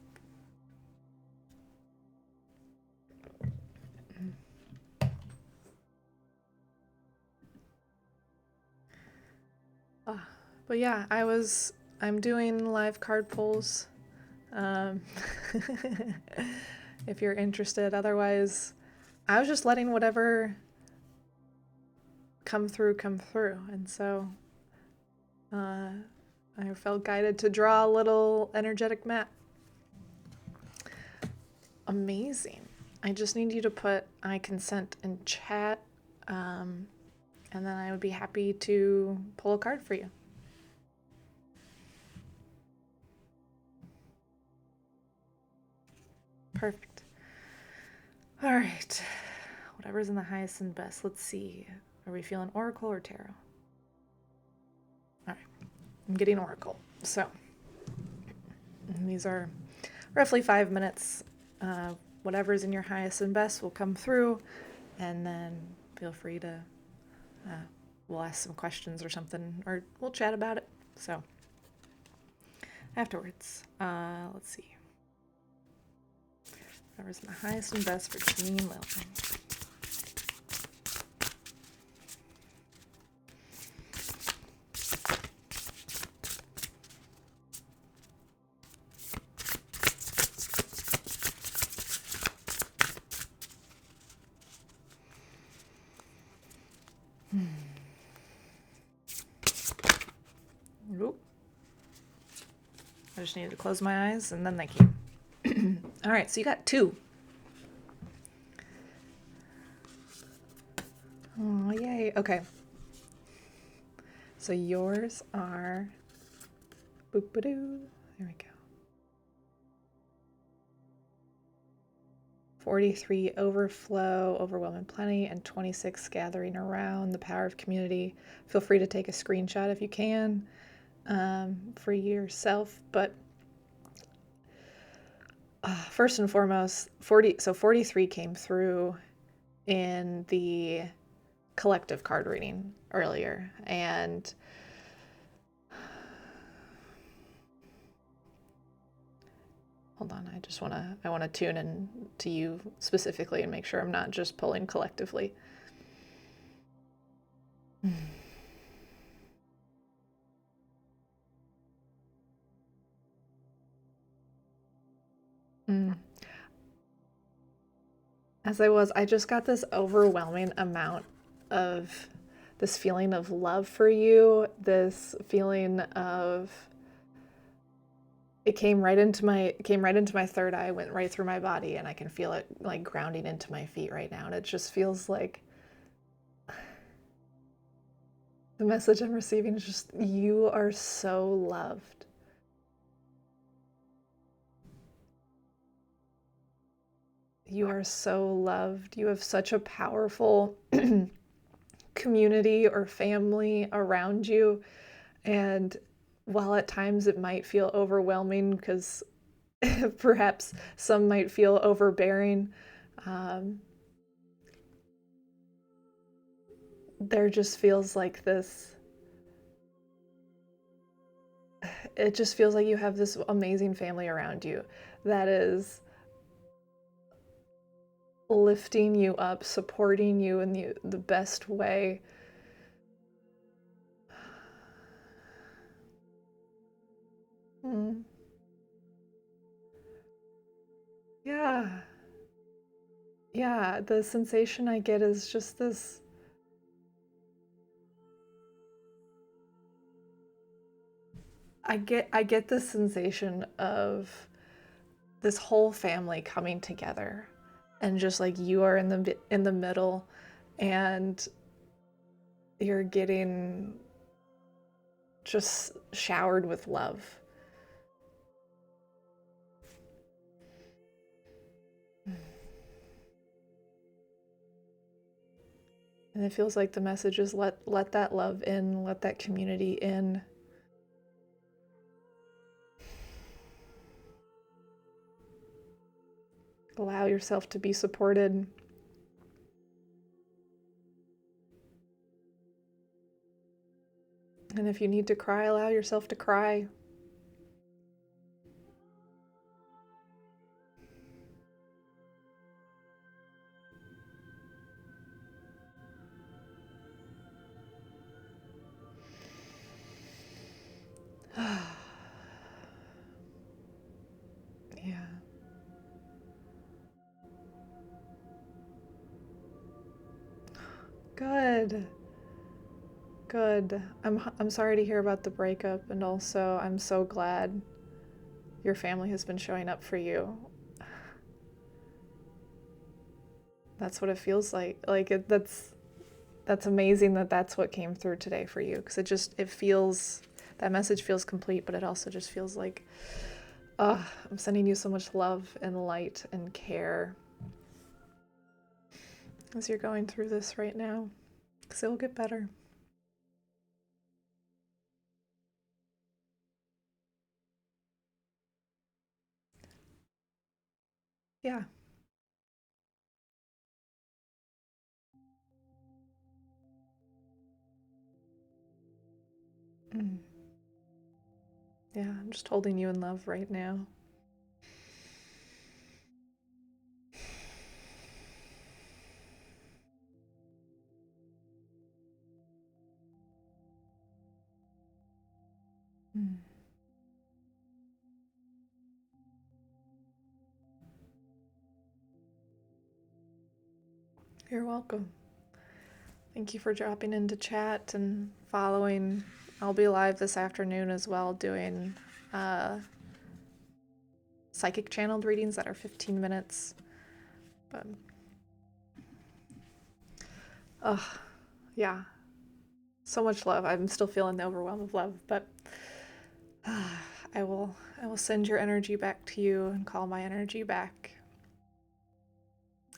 But yeah, I'm doing live card pulls. If you're interested. Otherwise, I was just letting whatever come through. And so I felt guided to draw a little energetic map. Amazing. I just need you to put I consent in chat, and then I would be happy to pull a card for you. Perfect. All right. Whatever's in the highest and best. Let's see. Are we feeling Oracle or Tarot? All right. I'm getting Oracle. So these are roughly 5 minutes. Whatever's in your highest and best will come through, and then feel free to, we'll ask some questions or something, or we'll chat about it. So afterwards, let's see. Whatever's in the highest and best for Team Lillian. Oop. I just needed to close my eyes and then they came. All right, so you got 2. Oh, yay. Okay. So yours are boop-a-doo. There we go. 43 overflow, overwhelm and plenty, and 26 gathering around, the power of community. Feel free to take a screenshot if you can for yourself. But first and foremost, 43 came through in the collective card reading earlier, and hold on, I want to tune in to you specifically and make sure I'm not just pulling collectively. As I just got this overwhelming amount of this feeling of love for you, this feeling of, it came right into my third eye, went right through my body, and I can feel it like grounding into my feet right now. And it just feels like the message I'm receiving is just, you are so loved. You are so loved. You have such a powerful community or family around you. And while at times it might feel overwhelming, because perhaps some might feel overbearing, there just feels like this, it just feels like you have this amazing family around you that is lifting you up, supporting you in the best way. Yeah, the sensation I get is just this, I get the sensation of this whole family coming together, and just like you are in the middle, and you're getting just showered with love. And it feels like the message is let that love in, let that community in. Allow yourself to be supported. And if you need to cry, allow yourself to cry. Yeah. Good. Good. I'm sorry to hear about the breakup, and also I'm so glad your family has been showing up for you. That's what it feels like. That's amazing that that's what came through today for you, because it feels, that message feels complete, but it also just feels like I'm sending you so much love and light and care as you're going through this right now, because it'll get better. Yeah. Mm. Yeah, I'm just holding you in love right now. Mm. You're welcome. Thank you for dropping into chat and following. I'll be live this afternoon as well doing psychic channeled readings that are 15 minutes. But, yeah. So much love. I'm still feeling the overwhelm of love, but I will send your energy back to you and call my energy back.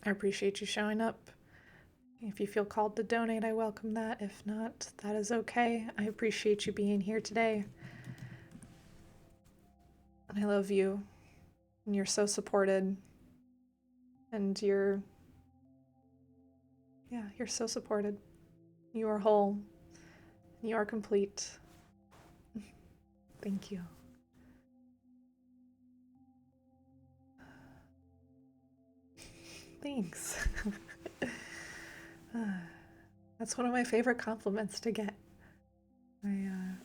I appreciate you showing up. If you feel called to donate, I welcome that. If not, that is okay. I appreciate you being here today. I love you. And you're so supported. And you're so supported. You are whole. You are complete. Thank you. Thanks. That's one of my favorite compliments to get. I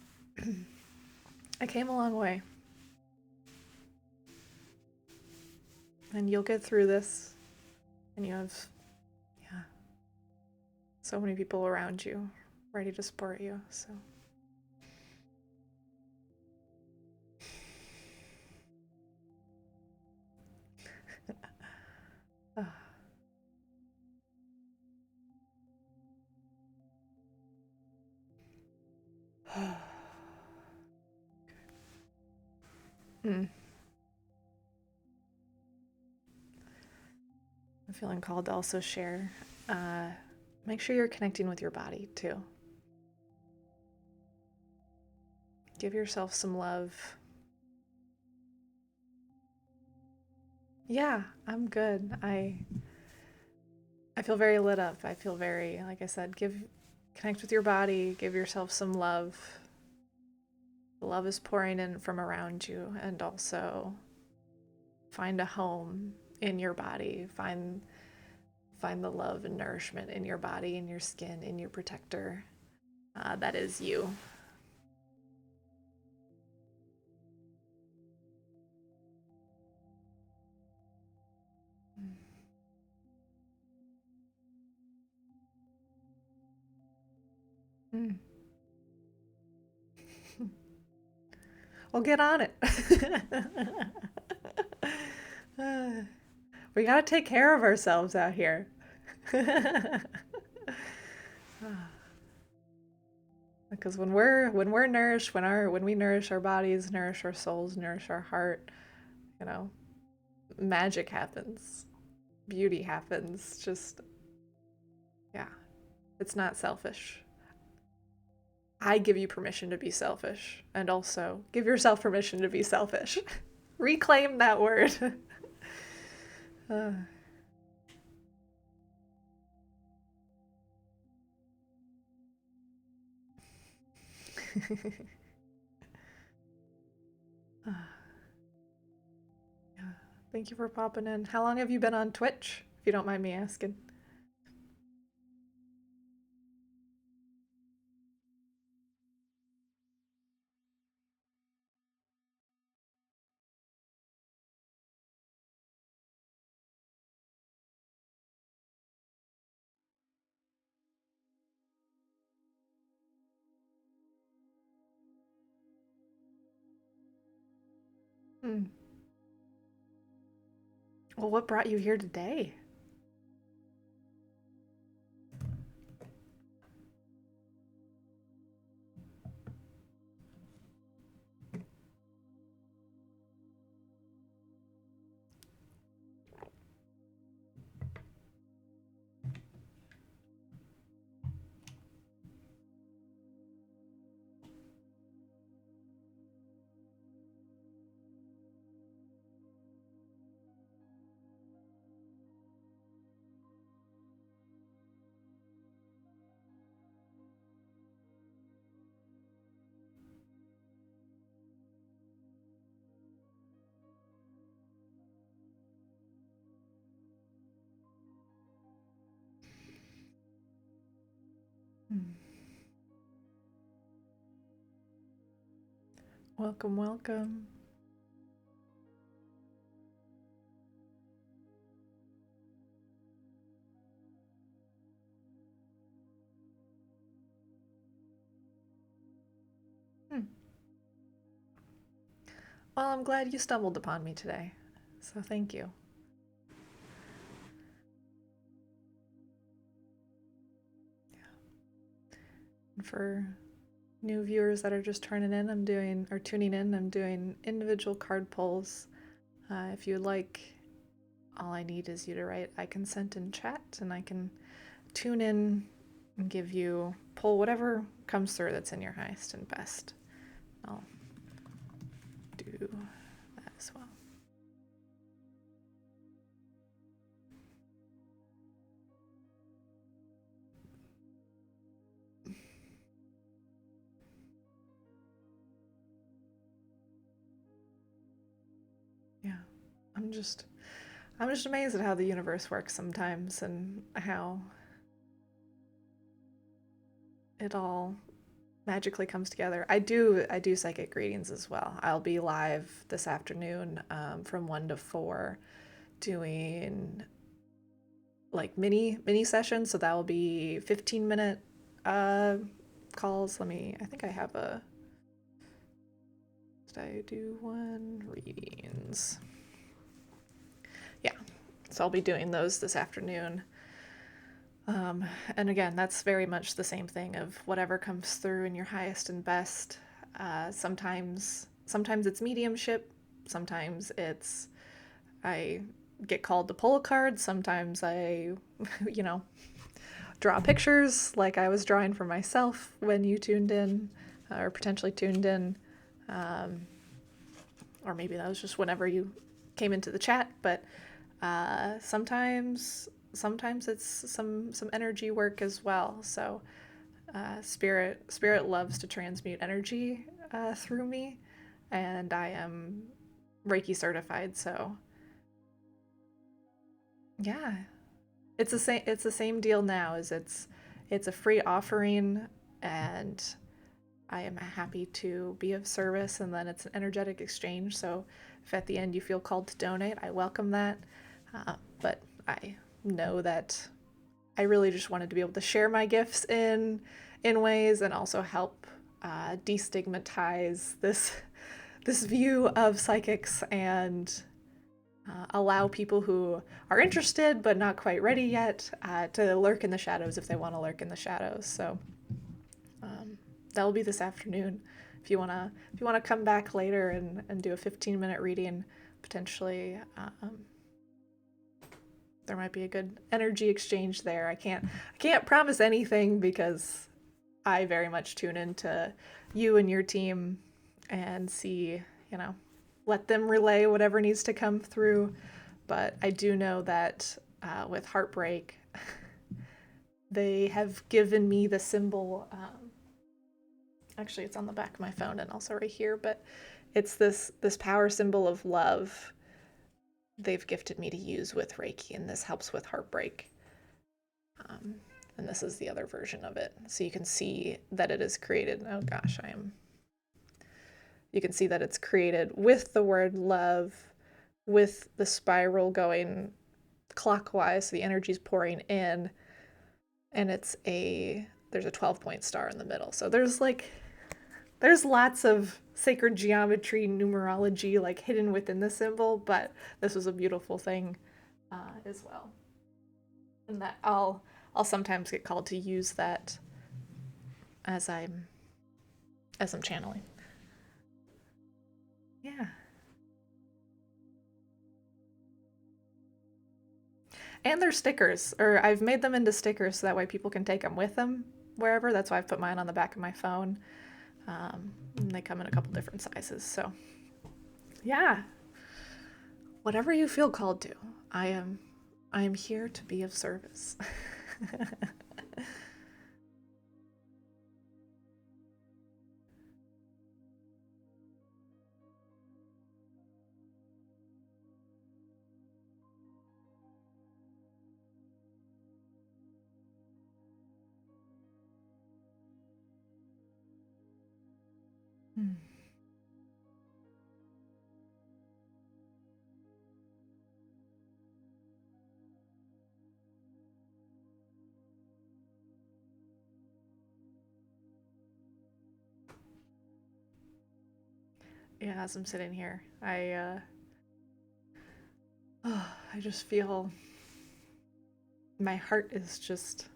came a long way. And you'll get through this. And you have, so many people around you ready to support you, so. I'm feeling called to also share. Make sure you're connecting with your body too. Give yourself some love. Yeah, I'm good. I feel very lit up. I feel very, like I said, connect with your body, give yourself some love. The love is pouring in from around you, and also find a home in your body. Find the love and nourishment in your body, in your skin, in your protector. That is you. Mm. Well, get on it. We gotta take care of ourselves out here. Because when we're nourished, when we nourish our bodies, nourish our souls, nourish our heart, magic happens, beauty happens. Just, yeah, it's not selfish. I give you permission to be selfish, and also give yourself permission to be selfish. Reclaim that word. Yeah. Thank you for popping in. How long have you been on Twitch, if you don't mind me asking? Hmm. Well, what brought you here today? Welcome, welcome. Hmm. Well, I'm glad you stumbled upon me today, so thank you. And for new viewers that are just tuning in, I'm doing individual card pulls. If you'd like, all I need is you to write I consent in chat, and I can tune in and pull whatever comes through that's in your highest and best. I'll do that as well. Yeah, I'm just amazed at how the universe works sometimes, and how it all magically comes together. I do psychic readings as well. I'll be live this afternoon from 1 to 4 doing like mini sessions. So that will be 15-minute calls. I think I have did I do one? Readings. Yeah. So I'll be doing those this afternoon. And again, that's very much the same thing of whatever comes through in your highest and best. Sometimes it's mediumship. Sometimes it's I get called to pull a card. Sometimes I, draw pictures like I was drawing for myself when you tuned in, or potentially tuned in. Or maybe that was just whenever you came into the chat. But sometimes it's some energy work as well. So spirit loves to transmute energy through me, and I am Reiki certified. So yeah, it's the same deal now. Is it's a free offering, and I am happy to be of service, and then it's an energetic exchange. So if at the end you feel called to donate, I welcome that. But I know that I really just wanted to be able to share my gifts in ways, and also help destigmatize this view of psychics, and allow people who are interested but not quite ready yet to lurk in the shadows if they want to lurk in the shadows. So that'll be this afternoon. If you wanna come back later and do a 15-minute reading, potentially, there might be a good energy exchange there. I can't promise anything, because I very much tune into you and your team and see, let them relay whatever needs to come through. But I do know that with Heartbreak, they have given me the symbol. Actually, it's on the back of my phone and also right here, but it's this power symbol of love they've gifted me to use with Reiki, and this helps with heartbreak. And this is the other version of it. So you can see that it is created. Oh gosh, you can see that it's created with the word love, with the spiral going clockwise, so the energy's pouring in, and there's a 12-point star in the middle. So there's lots of sacred geometry, numerology like hidden within the symbol, but this was a beautiful thing as well. And that I'll sometimes get called to use that as I'm channeling. Yeah. And they're stickers, or I've made them into stickers so that way people can take them with them wherever. That's why I've put mine on the back of my phone. And they come in a couple different sizes. So yeah, whatever you feel called to, I am here to be of service. Hmm. Yeah, as I'm sitting here, I just feel my heart is just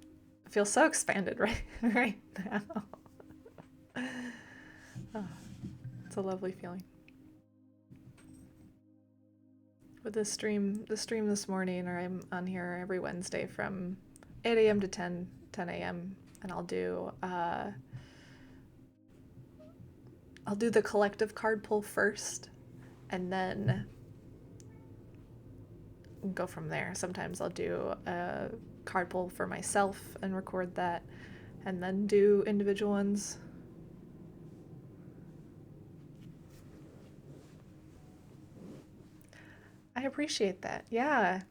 feels so expanded right now. Oh, it's a lovely feeling. With the stream this morning, or I'm on here every Wednesday from 8 a.m. to 10 a.m. and I'll do the collective card pull first, and then go from there. Sometimes I'll do a card pull for myself and record that, and then do individual ones. I appreciate that. Yeah.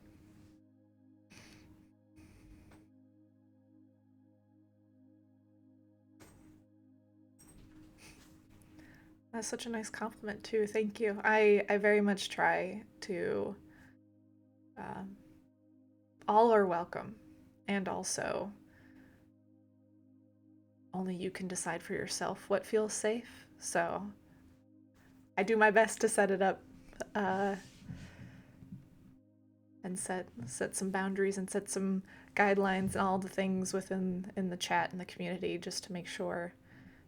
That's such a nice compliment too. Thank you. I very much try to um, all are welcome, and also only you can decide for yourself what feels safe. So I do my best to set it up uh, and set some boundaries and set some guidelines and all the things within in the chat and the community, just to make sure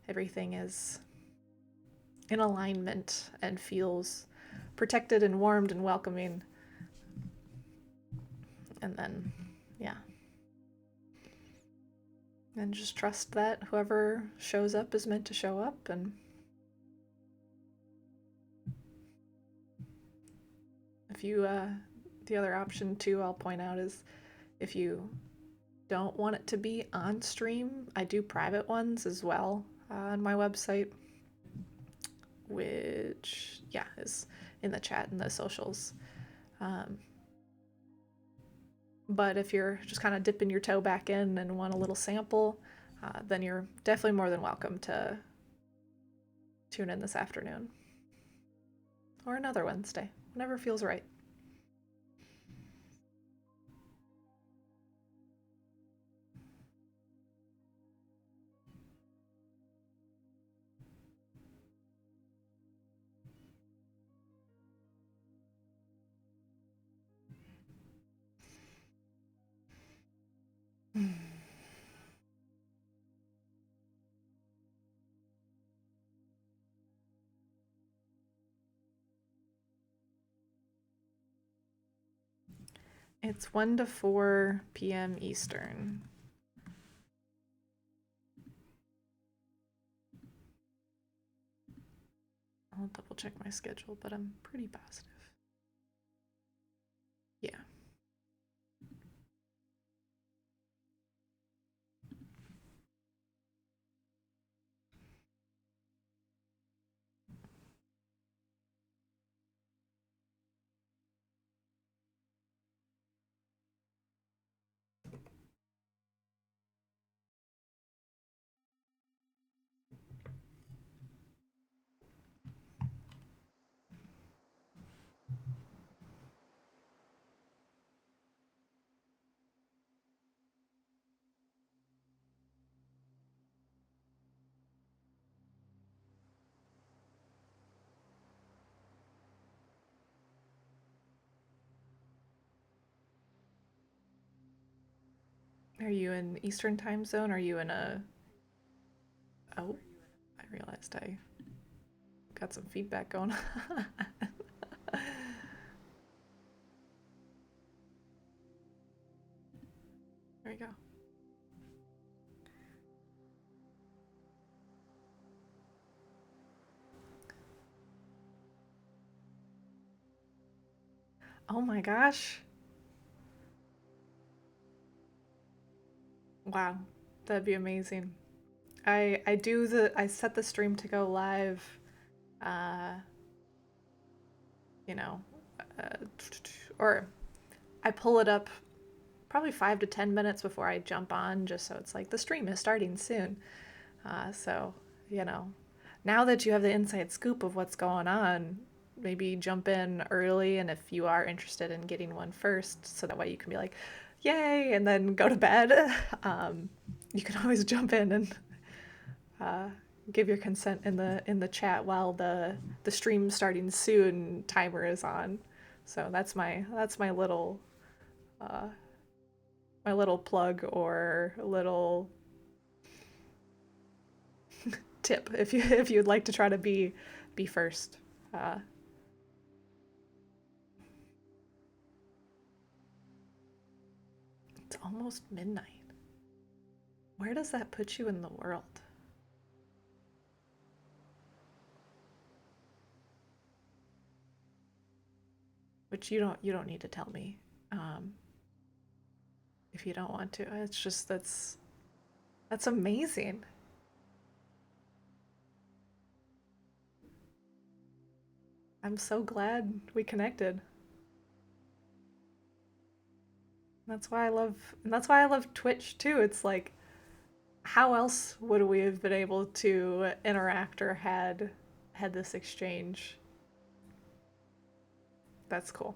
everything is in alignment and feels protected and warmed and welcoming. And then, yeah. And just trust that whoever shows up is meant to show up. And if you, the other option too, I'll point out, is if you don't want it to be on stream, I do private ones as well on my website, which, yeah, is in the chat and the socials. Um, but if you're just kind of dipping your toe back in and want a little sample, then you're definitely more than welcome to tune in this afternoon or another Wednesday, whenever feels right. It's 1 to 4 p.m. Eastern. I'll double check my schedule, but I'm pretty positive. Yeah. Are you in Eastern time zone? Are you in a. Oh, I realized I got some feedback going on. There you go. Oh my gosh. Wow. That'd be amazing. I set the stream to go live, uh, you know, uh, or I pull it up probably 5 to 10 minutes before I jump on, just so it's like the stream is starting soon. So, you know, now that you have the inside scoop of what's going on, maybe jump in early, and if you are interested in getting one first, so that way you can be like, yay, and then go to bed. um, you can always jump in and uh, give your consent in the chat while the stream starting soon timer is on. So that's uh, my little plug or little tip if you'd like to try to be first. Uh, it's almost midnight. Where does that put you in the world? Which you don't need to tell me um, if you don't want to. It's just that's amazing. I'm so glad we connected. That's why I love Twitch too. It's like, how else would we have been able to interact or had this exchange? That's cool.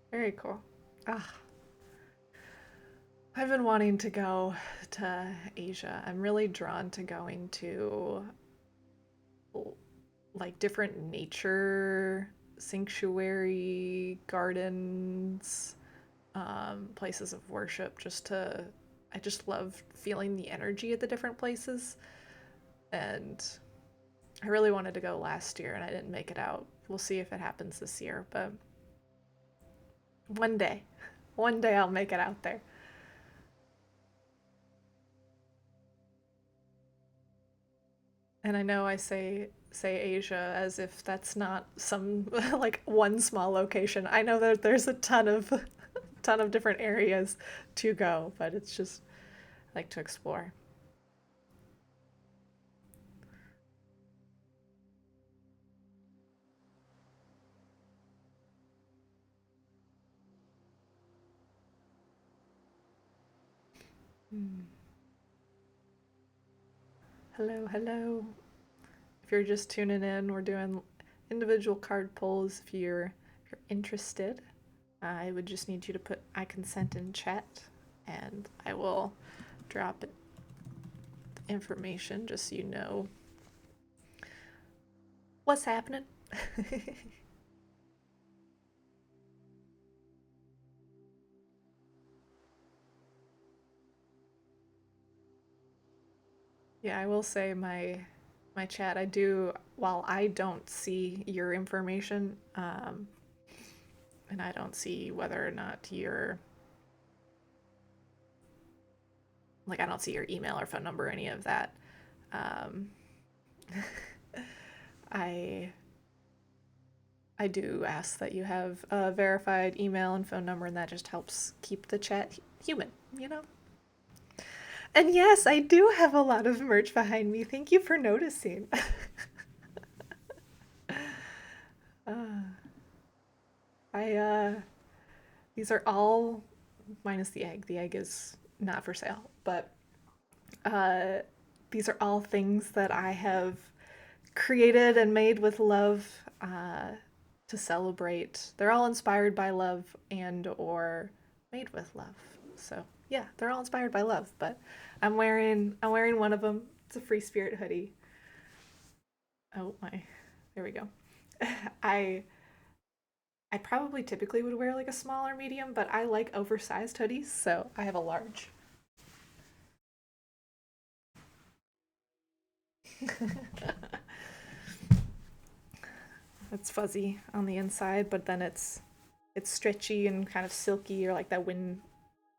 Very cool. Ah, I've been wanting to go to Asia. I'm really drawn to going to like different nature sanctuary gardens, places of worship. I just love feeling the energy at the different places. And I really wanted to go last year and I didn't make it out. We'll see if it happens this year, but one day, one day I'll make it out there. And I know I say Asia as if that's not some like one small location. I know that there's a ton of different areas to go, but it's just like to explore. Hmm. Hello, hello. If you're just tuning in, we're doing individual card pulls. If you're interested, I would just need you to put I consent in chat, and I will drop information just so you know what's happening. Yeah, I will say my chat. I do while I don't see your information, and I don't see whether or not you're like I don't see your email or phone number or any of that. Um, I I do ask that you have a verified email and phone number, and that just helps keep the chat human, you know? And yes, I do have a lot of merch behind me. Thank you for noticing. uh, I these are all minus the egg. The egg is not for sale, but uh, these are all things that I have created and made with love to celebrate. They're all inspired by love and or made with love. So yeah, they're all inspired by love. But I'm wearing one of them. It's a Free Spirit hoodie. Oh my, there we go. I I probably typically would wear like a small or medium, but I like oversized hoodies, so I have a large. It's fuzzy on the inside, but then it's stretchy and kind of silky, or like that wind,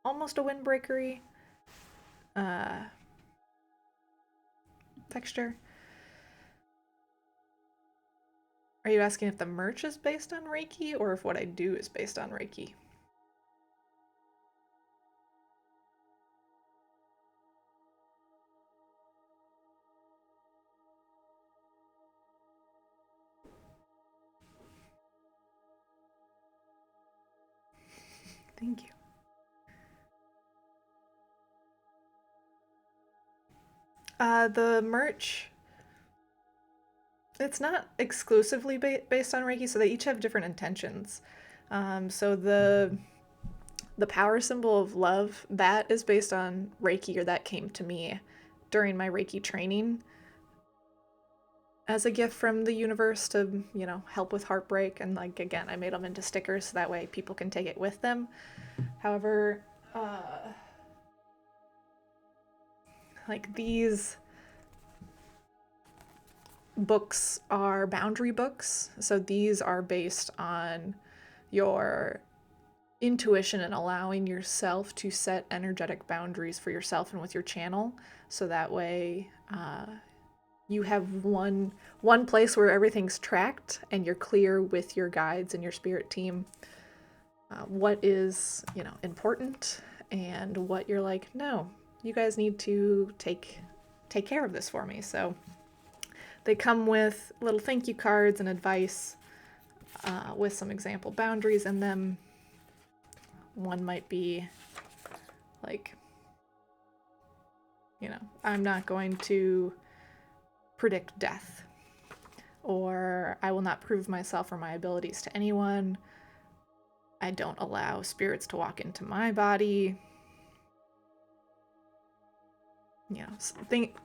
almost a windbreakery uh, texture. Are you asking if the merch is based on Reiki or if what I do is based on Reiki? Thank you. The merch, it's not exclusively based on Reiki, so they each have different intentions. So the power symbol of love, that is based on Reiki, or that came to me during my Reiki training as a gift from the universe to, help with heartbreak. And like, again, I made them into stickers so that way people can take it with them. However, like these books are boundary books. So these are based on your intuition and allowing yourself to set energetic boundaries for yourself and with your channel. So that way, you have one place where everything's tracked and you're clear with your guides and your spirit team, what is important, and what you're like, no, you guys need to take care of this for me. So they come with little thank you cards and advice, with some example boundaries in them. One might be like, I'm not going to predict death, or I will not prove myself or my abilities to anyone. I don't allow spirits to walk into my body.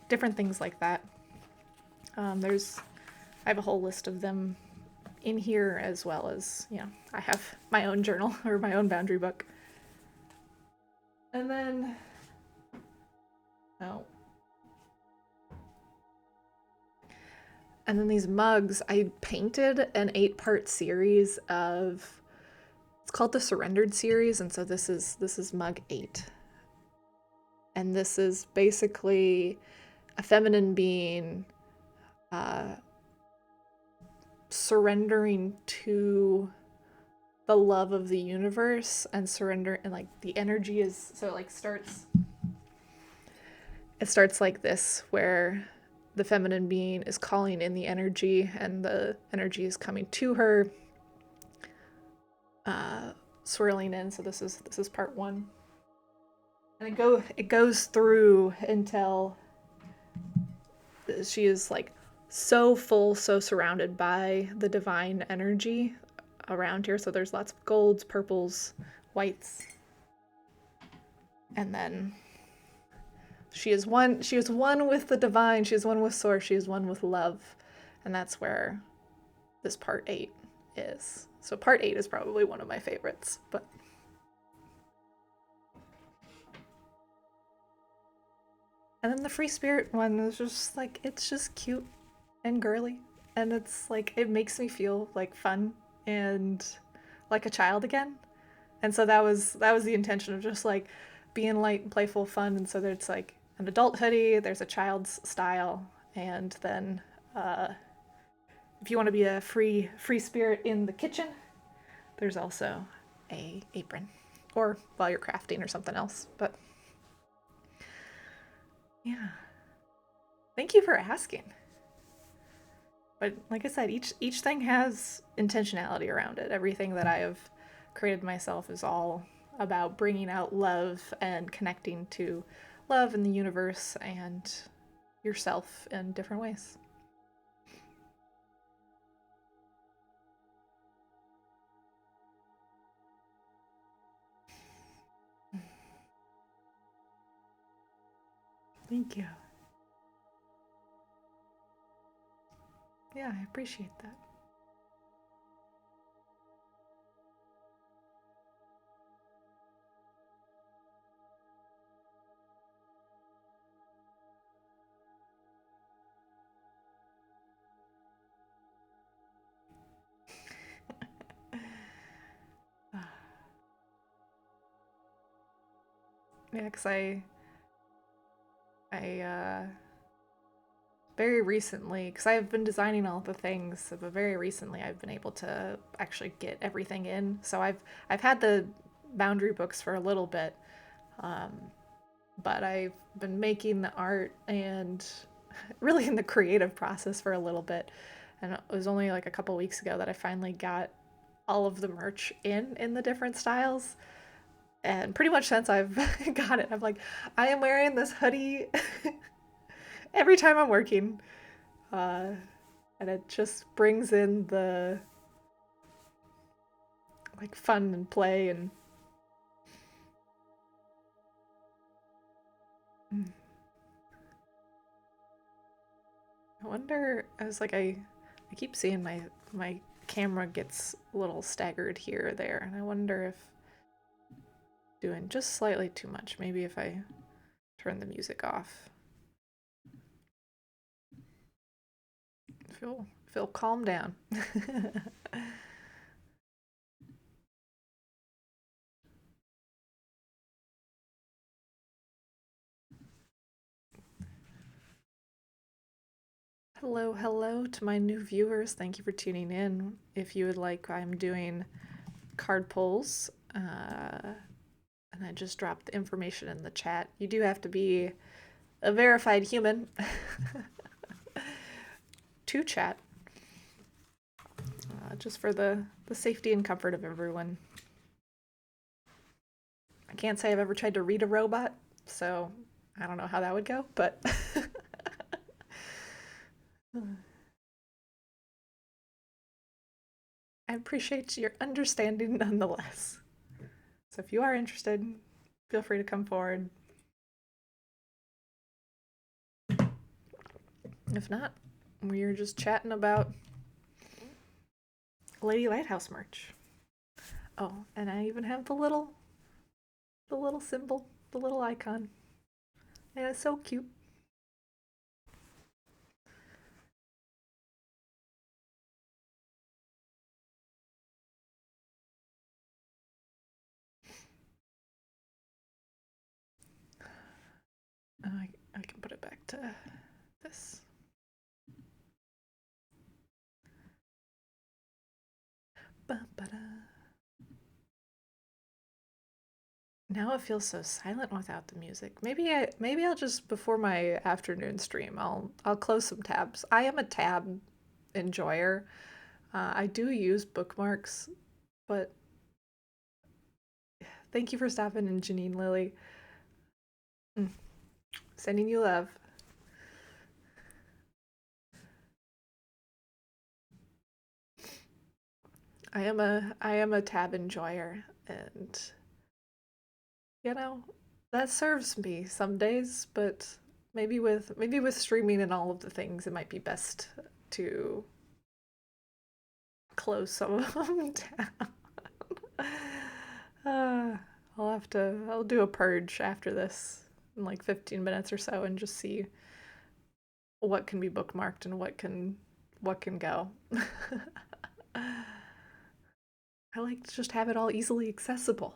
Different things like that. I have a whole list of them in here, as well as, I have my own journal or my own boundary book. And then, and then these mugs, I painted an 8-part series of, it's called the Surrendered series, and so this is mug 8. And this is basically a feminine being surrendering to the love of the universe, and surrender, and like the energy is, so it like starts like this, where the feminine being is calling in the energy, and the energy is coming to her, swirling in. So this is part 1, and it goes through until she is like so full, so surrounded by the divine energy around here. So there's lots of golds, purples, whites, and then she is one with the divine, she is one with source, she is one with love. And that's where this part 8 is. So part 8 is probably one of my favorites. But and then the free spirit one is just like, it's just cute and girly, and it's like, it makes me feel like fun and like a child again. And so that was the intention of just like being light and playful fun. And so there's like an adult hoodie, there's a child's style, and then if you want to be a free spirit in the kitchen, there's also a apron, or while you're crafting or something else. But yeah, thank you for asking. But like I said, each thing has intentionality around it. Everything that I have created myself is all about bringing out love and connecting to love in the universe and yourself in different ways. Thank you. Yeah, I appreciate that. Yeah, because I very recently, because I've been designing all the things, but very recently I've been able to actually get everything in. So I've had the boundary books for a little bit, but I've been making the art and really in the creative process for a little bit. And it was only like a couple weeks ago that I finally got all of the merch in the different styles. And pretty much since I've got it, I'm like, I am wearing this hoodie every time I'm working. Uh, and it just brings in the like fun and play and I wonder. I keep seeing my camera gets a little staggered here or there, and I wonder if doing just slightly too much. Maybe if I turn the music off. Feel calm down. Hello, hello to my new viewers. Thank you for tuning in. If you would like, I'm doing card pulls, and I just dropped the information in the chat. You do have to be a verified human to chat, just for the safety and comfort of everyone. I can't say I've ever tried to read a robot, so I don't know how that would go, but I appreciate your understanding nonetheless. So if you are interested, feel free to come forward. If not, we're just chatting about Lady Lighthouse merch. Oh, and I even have the little symbol, the little icon. And it's so cute. I can put it back to this. Ba-ba-da. Now it feels so silent without the music. Maybe I'll just before my afternoon stream I'll close some tabs. I am a tab enjoyer. I do use bookmarks, but thank you for stopping in, Janine Lily. Sending you love. I am a tab enjoyer, and you know that serves me some days, but maybe with streaming and all of the things, it might be best to close some of them down. uh, I'll do a purge after this in like 15 minutes or so and just see what can be bookmarked and what can go. I like to just have it all easily accessible.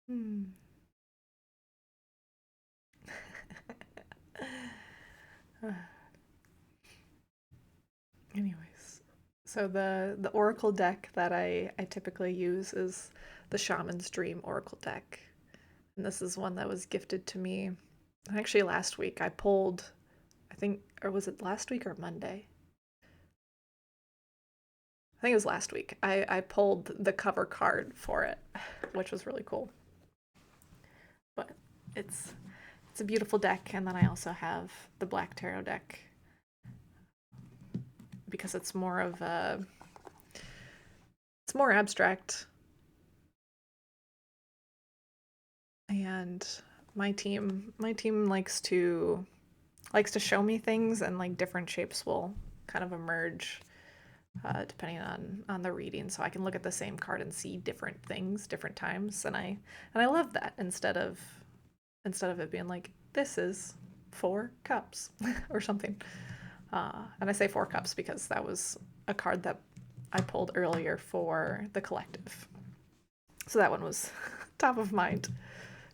Hmm. Anyways, so the Oracle deck that I typically use is the Shaman's Dream Oracle deck. And this is one that was gifted to me actually last week. I pulled, I think, or was it last week or Monday? I think it was last week. I pulled the cover card for it, which was really cool. But it's it's a beautiful deck, and then I also have the Black Tarot deck because it's more of a it's more abstract, and my team likes to show me things, and like different shapes will kind of emerge depending on the reading, so I can look at the same card and see different things different times, and I love that instead of it being like this is 4 cups or something. And I say 4 cups because that was a card that I pulled earlier for the collective, so that one was top of mind.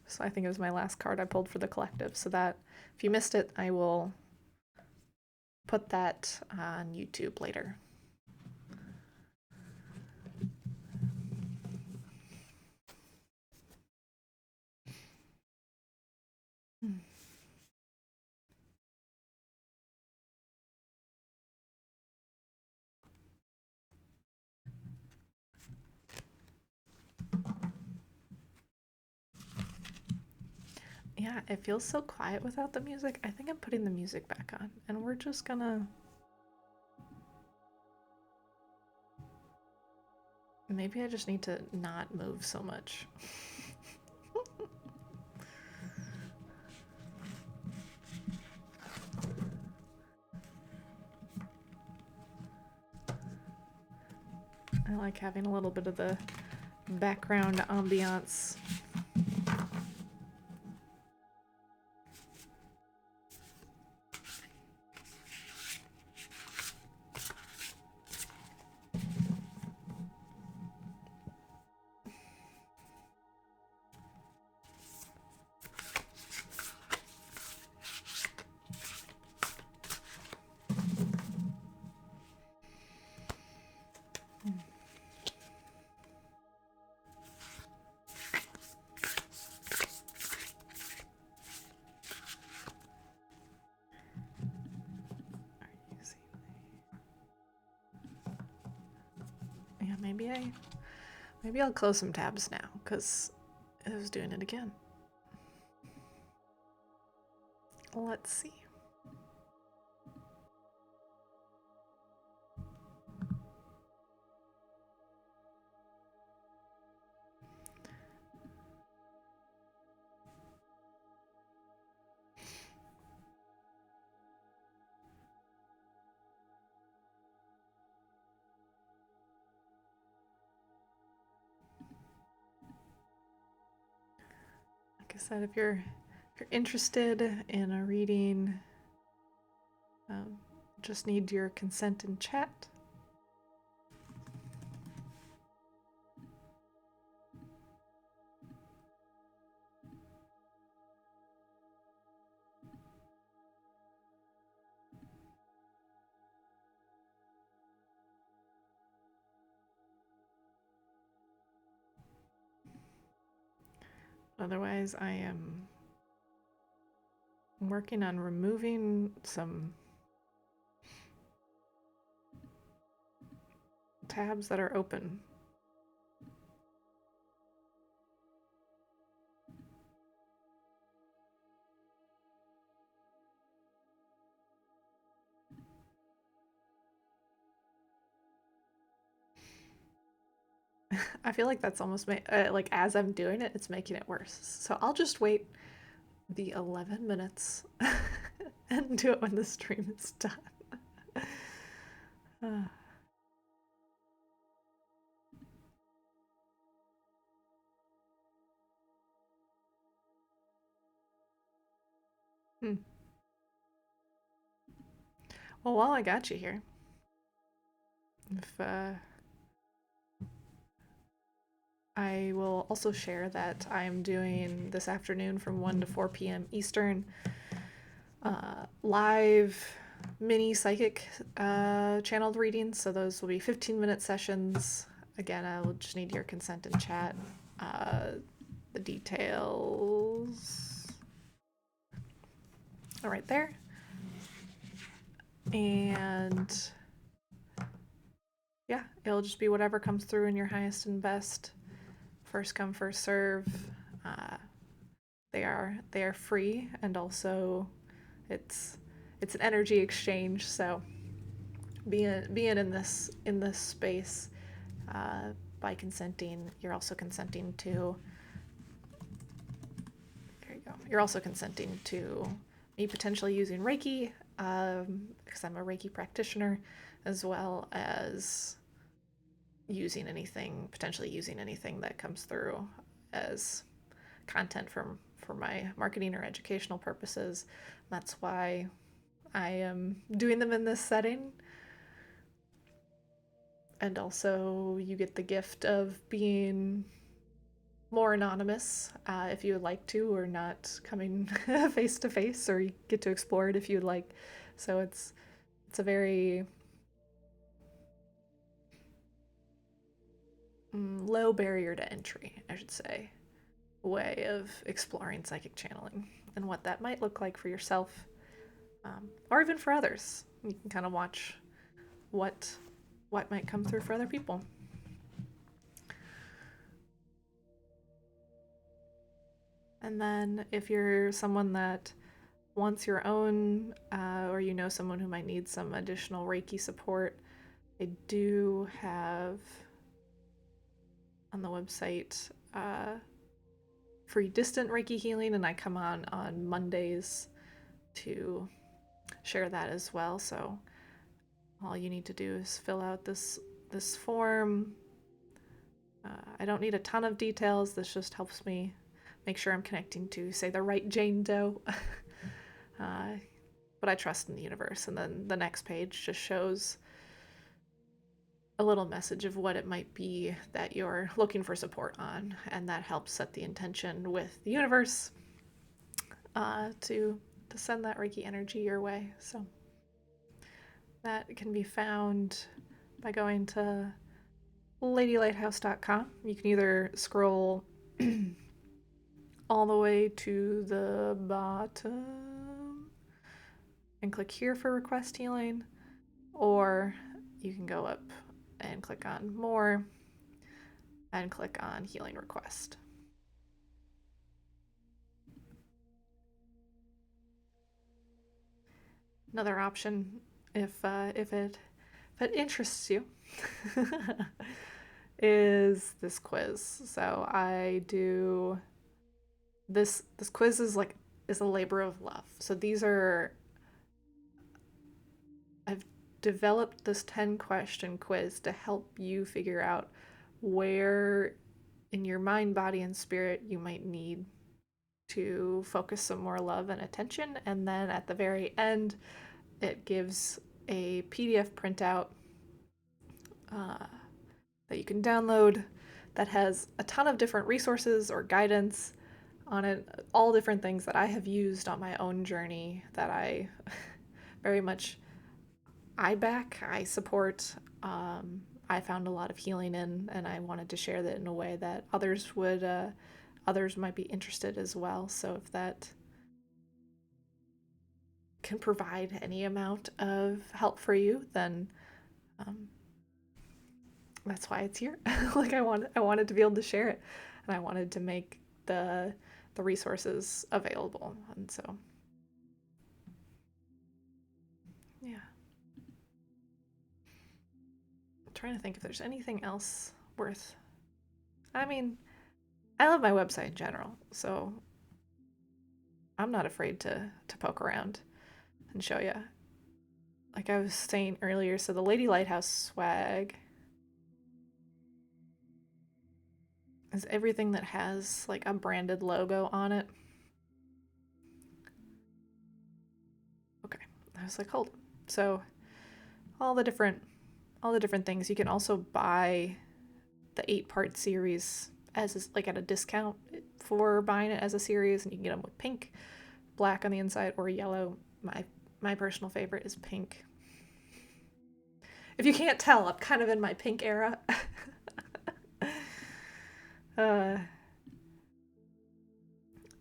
So I think it was my last card I pulled for the collective. So that if you missed it, I will put that on YouTube later. Yeah, it feels so quiet without the music. I think I'm putting the music back on, and we're just gonna. Maybe I just need to not move so much. I like having a little bit of the background ambiance. Yeah, maybe I'll close some tabs now because it was doing it again. Let's see. Like I said, if you're interested in a reading, just need your consent in chat. Otherwise, I am working on removing some tabs that are open. I feel like that's almost like as I'm doing it, it's making it worse. So I'll just wait the 11 minutes and do it when the stream is done. Hmm. Well, while I got you here, if I will also share that I'm doing this afternoon from 1 to 4 p.m. Eastern live mini psychic channeled readings. So those will be 15-minute sessions. Again, I will just need your consent in chat. The details are right there. And yeah, it'll just be whatever comes through in your highest and best. First come, first serve. They are free, and also it's an energy exchange. So being in this space by consenting, you're also consenting to. There you go. You're also consenting to me potentially using Reiki, because I'm a Reiki practitioner, as well as potentially using anything that comes through as content for my marketing or educational purposes. That's why I am doing them in this setting. And also, you get the gift of being more anonymous if you would like to, or not coming face to face, or you get to explore it if you would like. So it's a very low barrier to entry, I should say, way of exploring psychic channeling and what that might look like for yourself, or even for others. You can kind of watch what might come through for other people. And then if you're someone that wants your own, or you know someone who might need some additional Reiki support, I do have on the website free distant Reiki healing, and I come on Mondays to share that as well. So all you need to do is fill out this form. I don't need a ton of details. This just helps me make sure I'm connecting to, say, the right Jane Doe. But I trust in the universe. And then the next page just shows a little message of what it might be that you're looking for support on, and that helps set the intention with the universe to send that Reiki energy your way. So that can be found by going to ladylighthouse.com. You can either scroll all the way to the bottom and click here for request healing, or you can go up and click on more and click on healing request. Another option, if it interests you, is this quiz. So I do this quiz is a labor of love. So I've developed this 10-question quiz to help you figure out where in your mind, body, and spirit you might need to focus some more love and attention. And then at the very end, it gives a PDF printout that you can download that has a ton of different resources or guidance on it, all different things that I have used on my own journey that I very much I support. I found a lot of healing in, and I wanted to share that in a way that others might be interested as well. So if that can provide any amount of help for you, then that's why it's here. Like I wanted to be able to share it, and I wanted to make the resources available, and so yeah. I'm trying to think if there's anything else worth. I mean, I love my website in general, so I'm not afraid to poke around and show you. Like I was saying earlier, so the Lady Lighthouse swag is everything that has like a branded logo on it. Okay, I was like, hold on. So all the different things. You can also buy the 8-part series as like at a discount for buying it as a series, and you can get them with pink, black on the inside, or yellow. My personal favorite is pink. If you can't tell, I'm kind of in my pink era. The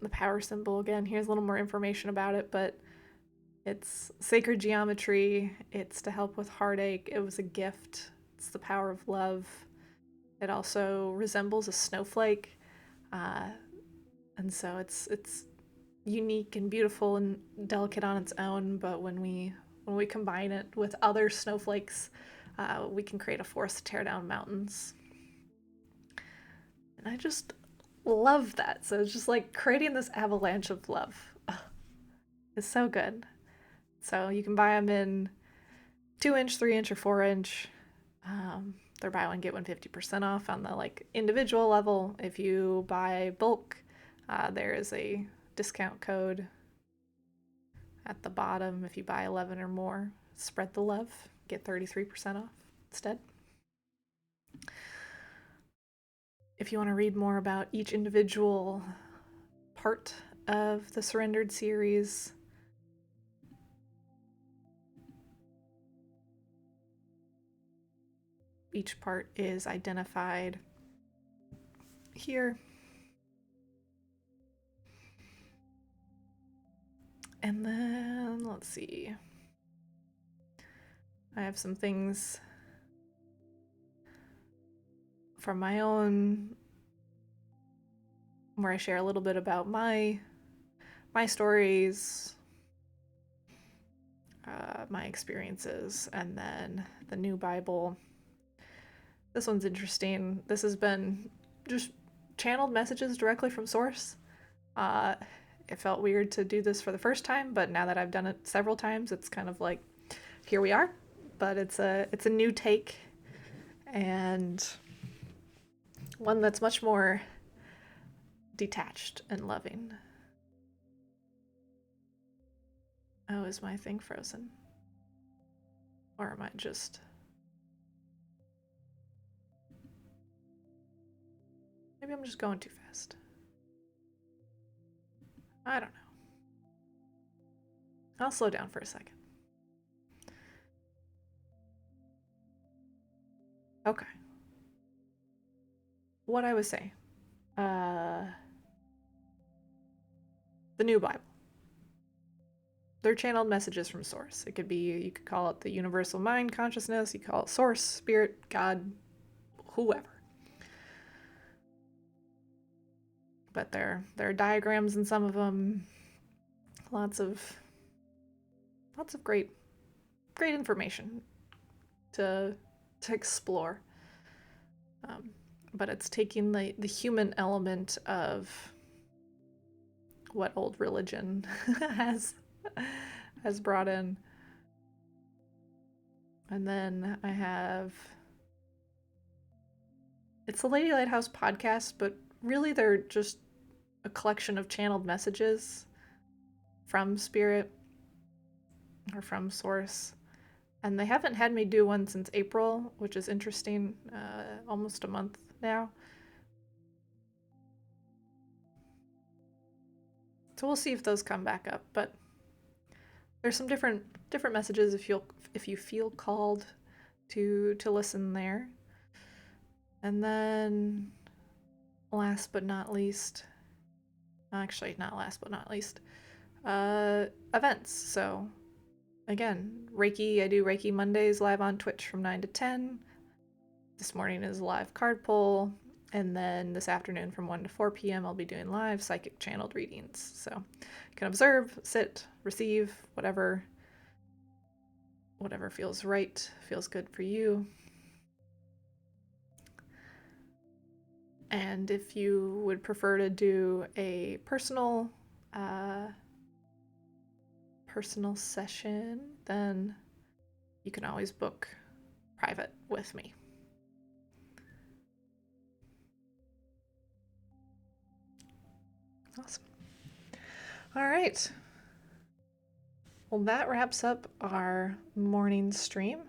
power symbol again. Here's a little more information about it, but it's sacred geometry. It's to help with heartache. It was a gift. It's the power of love. It also resembles a snowflake, and so it's unique and beautiful and delicate on its own. But when we combine it with other snowflakes, we can create a force to tear down mountains. And I just love that. So it's just like creating this avalanche of love. It's so good. So you can buy them in 2-inch, 3-inch, or 4-inch. They're buy one get one 50% off on the like individual level. If you buy bulk, there is a discount code at the bottom. If you buy 11 or more, spread the love, get 33% off instead. If you want to read more about each individual part of the Surrendered series, each part is identified here. And then, let's see. I have some things from my own where I share a little bit about my stories, my experiences, and then the new Bible. This one's interesting. This has been just channeled messages directly from Source. Uh, it felt weird to do this for the first time, but now that I've done it several times, it's kind of like, here we are. But it's a new take, and one that's much more detached and loving. Oh, is my thing frozen? Or am I just... Maybe I'm just going too fast. I don't know. I'll slow down for a second. Okay. What I was saying. The new Bible. They're channeled messages from Source. It could be, you could call it the universal mind consciousness, you call it Source, Spirit, God, whoever. But there are diagrams in some of them. Lots of great information to explore. But it's taking the human element of what old religion has brought in. And then I have... It's the Lady Lighthouse podcast, but really they're just a collection of channeled messages from Spirit or from Source. And they haven't had me do one since April, which is interesting. Almost a month now. So we'll see if those come back up. But there's some different messages if you feel called to listen there. And then last but not least, actually not last but not least, events. So again, Reiki, I do Reiki Mondays live on Twitch from 9 to 10. This morning is a live card pull. And then this afternoon from 1 to 4 p.m. I'll be doing live psychic channeled readings. So you can observe, sit, receive, whatever feels right, feels good for you. And if you would prefer to do a personal session, then you can always book private with me. Awesome. All right. Well, that wraps up our morning stream.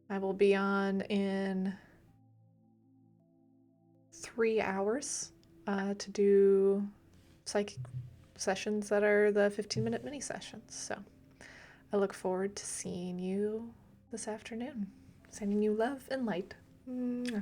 I will be on in 3 hours to do psychic sessions that are the 15-minute mini sessions. So I look forward to seeing you this afternoon. Sending you love and light. Mwah.